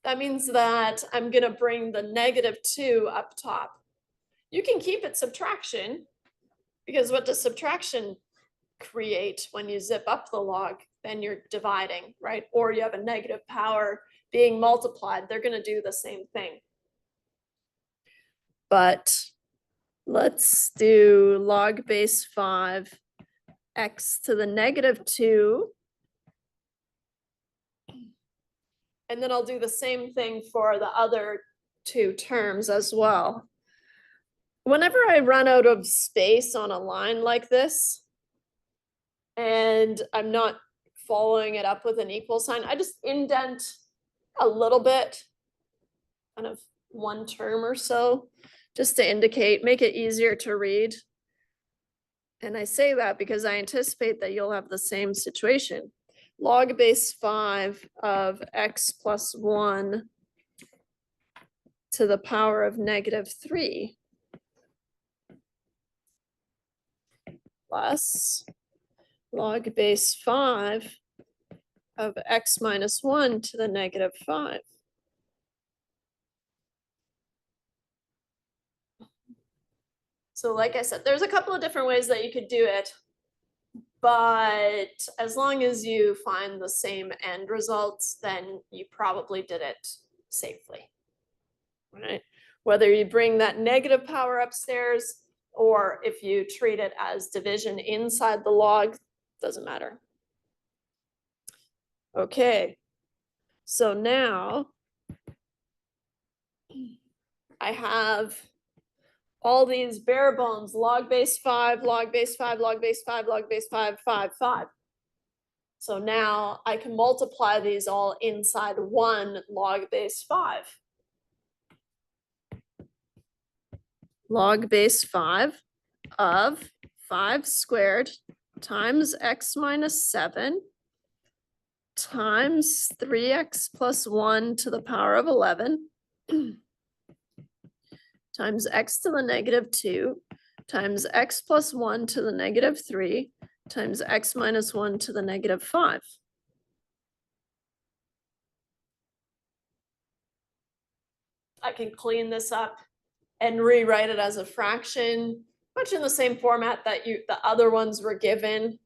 Speaker 1: that means that I'm going to bring the -2 up top. You can keep it subtraction, because what does subtraction create when you zip up the log? Then you're dividing, right? Or you have a negative power being multiplied. They're going to do the same thing. But let's do log base 5 x to the -2. And then I'll do the same thing for the other 2 terms as well. Whenever I run out of space on a line like this, and I'm not following it up with an equal sign, I just indent a little bit, kind of 1 term or so, just to indicate, make it easier to read. And I say that because I anticipate that you'll have the same situation. Log base 5 of x plus 1 to the power of -3 plus log base 5 of x minus 1 to the -5. So like I said, there's a couple of different ways that you could do it, but as long as you find the same end results, then you probably did it safely, right? Whether you bring that negative power upstairs or if you treat it as division inside the log, doesn't matter. Okay, so now I have all these bare bones, log base 5, log base 5, log base 5, log base 5, 5, 5. So now I can multiply these all inside 1 log base 5. Log base 5 of 5 squared times x minus 7 times 3x plus 1 to the power of 11 times x to the -2 times x plus 1 to the -3 times x minus 1 to the -5. I can clean this up and rewrite it as a fraction, much in the same format that the other ones were given.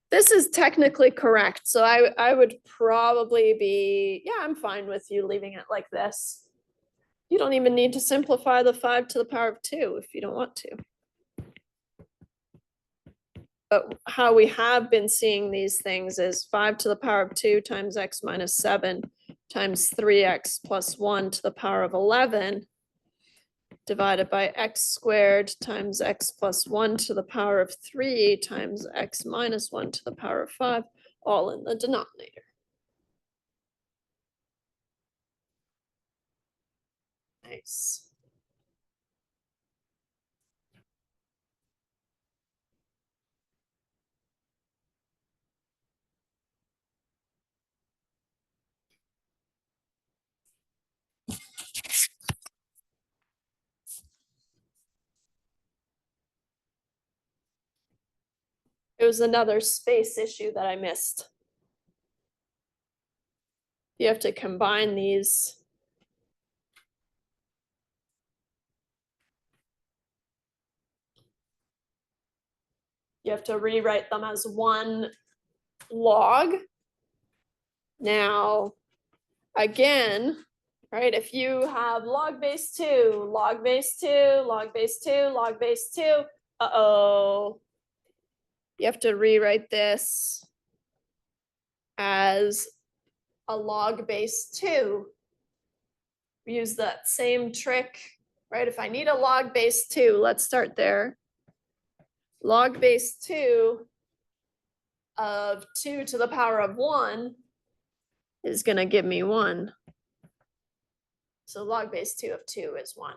Speaker 1: This is technically correct, so I would probably be, yeah, I'm fine with you leaving it like this. You don't even need to simplify the 5 to the power of 2 if you don't want to. But how we have been seeing these things is 5 to the power of 2 times x minus 7 times 3x plus 1 to the power of 11 divided by x squared times x plus 1 to the power of 3 times x minus 1 to the power of 5, all in the denominator. Nice. It was another space issue that I missed. You have to combine these. You have to rewrite them as one log. Now, again, right, if you have log base 2, log base 2, log base 2, log base 2, uh-oh. You have to rewrite this as a log base 2. Use that same trick, right? If I need a log base 2, let's start there. Log base 2 of 2 to the power of 1 is going to give me 1. So log base 2 of 2 is 1.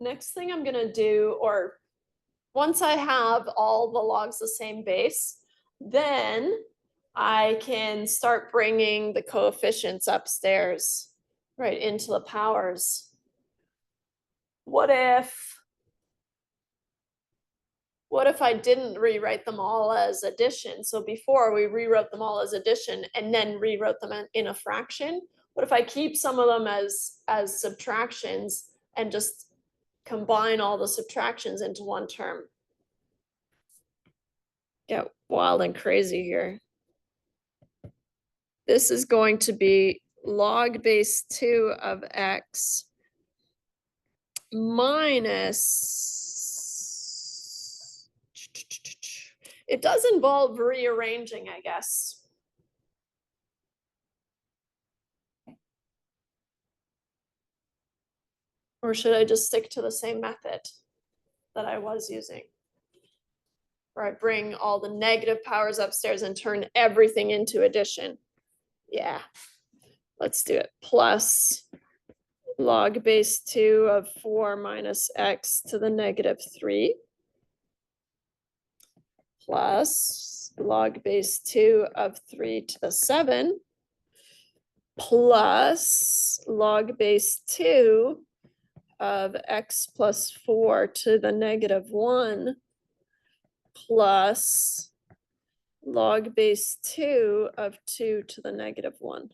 Speaker 1: Next thing I'm going to do, or once I have all the logs the same base, then I can start bringing the coefficients upstairs, right, into the powers. What if I didn't rewrite them all as addition? So before we rewrote them all as addition and then rewrote them in a fraction. What if I keep some of them as subtractions and just combine all the subtractions into one term? Get wild and crazy here. This is going to be log base 2 of x minus, it does involve rearranging, I guess. Or should I just stick to the same method that I was using? Where I bring all the negative powers upstairs and turn everything into addition. Yeah, let's do it. Plus log base 2 of 4 minus x to the negative 3 plus log base 2 of 3 to the 7 plus log base 2 of x plus 4 to the negative 1 plus log base 2 of 2 to the negative 1.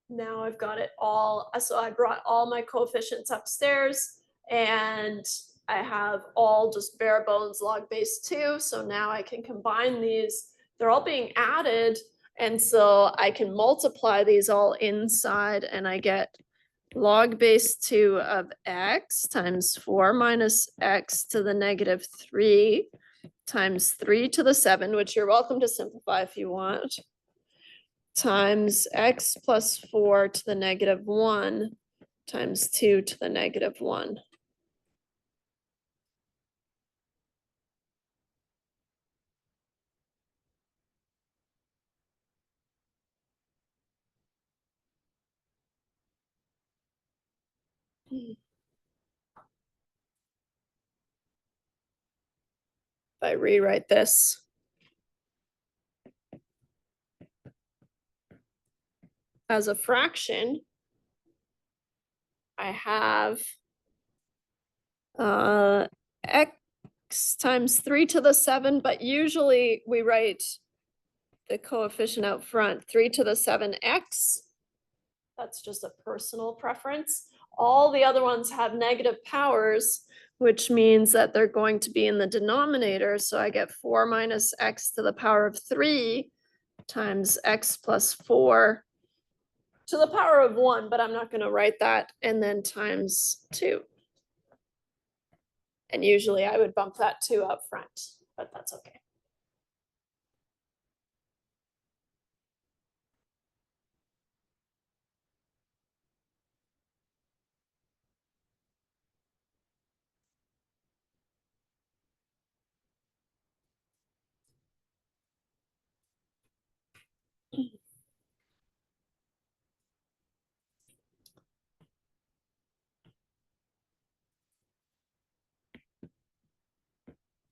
Speaker 1: Now I've got it all. So I brought all my coefficients upstairs and I have all just bare bones log base 2. So now I can combine these. They're all being added. And so I can multiply these all inside and I get log base 2 of x times 4 minus x to the negative 3 times 3 to the 7, which you're welcome to simplify if you want, times x plus 4 to the negative 1 times 2 to the negative 1. If I rewrite this, as a fraction, I have x times 3 to the 7, but usually we write the coefficient out front, 3 to the 7x. That's just a personal preference. All the other ones have negative powers, which means that they're going to be in the denominator. So I get 4 minus x to the power of 3 times x plus 4 to the power of 1, but I'm not going to write that, and then times 2. And usually I would bump that 2 up front, but that's okay.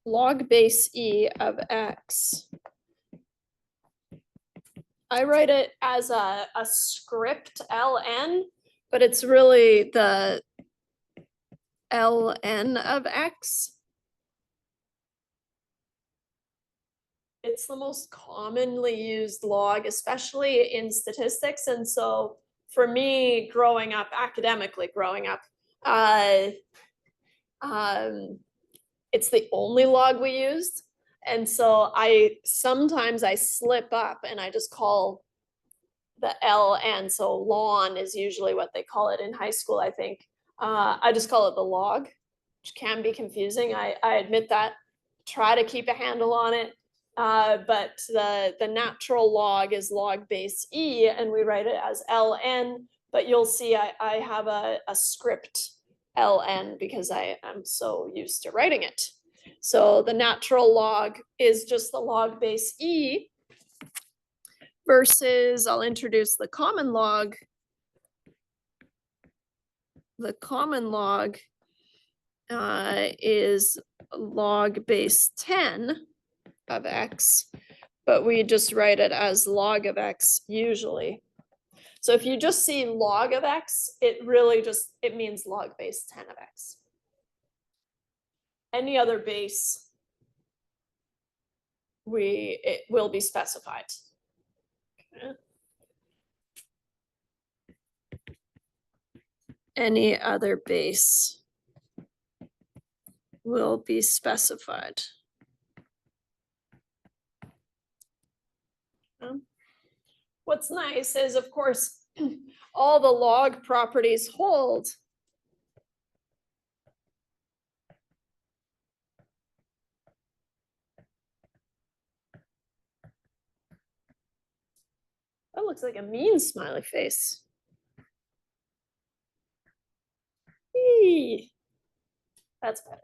Speaker 1: log base e of x. I write it as a script ln, but it's really the ln of x. It's the most commonly used log, especially in statistics. And so for me, growing up, academically growing up, it's the only log we used. And so sometimes I slip up and I just call the ln. So ln is usually what they call it in high school, I think. I just call it the log, which can be confusing. I admit that. Try to keep a handle on it. But the natural log is log base e, and we write it as ln. But you'll see I have a script ln because I am so used to writing it. So the natural log is just the log base e versus, I'll introduce the common log. The common log is log base 10 of x, but we just write it as log of x usually. So if you just see log of x, it means log base 10 of x. Any other base, it will be specified. Okay. Any other base will be specified. What's nice is, of course, all the log properties hold. That looks like a mean smiley face. Eee. That's better.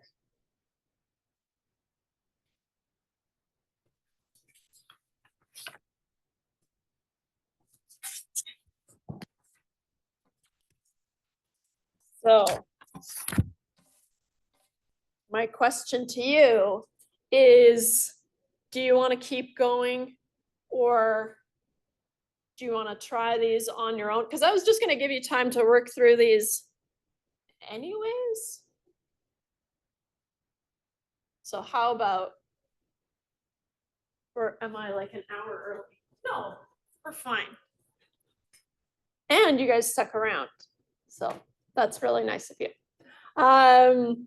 Speaker 1: So my question to you is, do you want to keep going, or do you want to try these on your own? Because I was just going to give you time to work through these anyways. So how about, or am I like an hour early? No, we're fine. And you guys stuck around. So that's really nice of you. I'll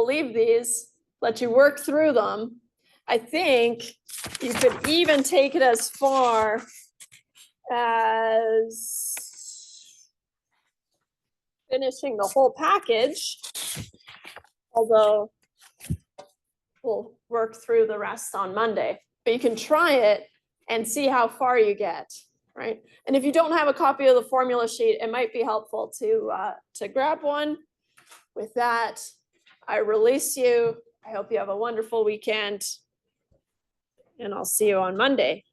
Speaker 1: leave these, let you work through them. I think you could even take it as far as finishing the whole package, although we'll work through the rest on Monday. But you can try it and see how far you get, right? And if you don't have a copy of the formula sheet, it might be helpful to grab one. With that, I release you. I hope you have a wonderful weekend, and I'll see you on Monday.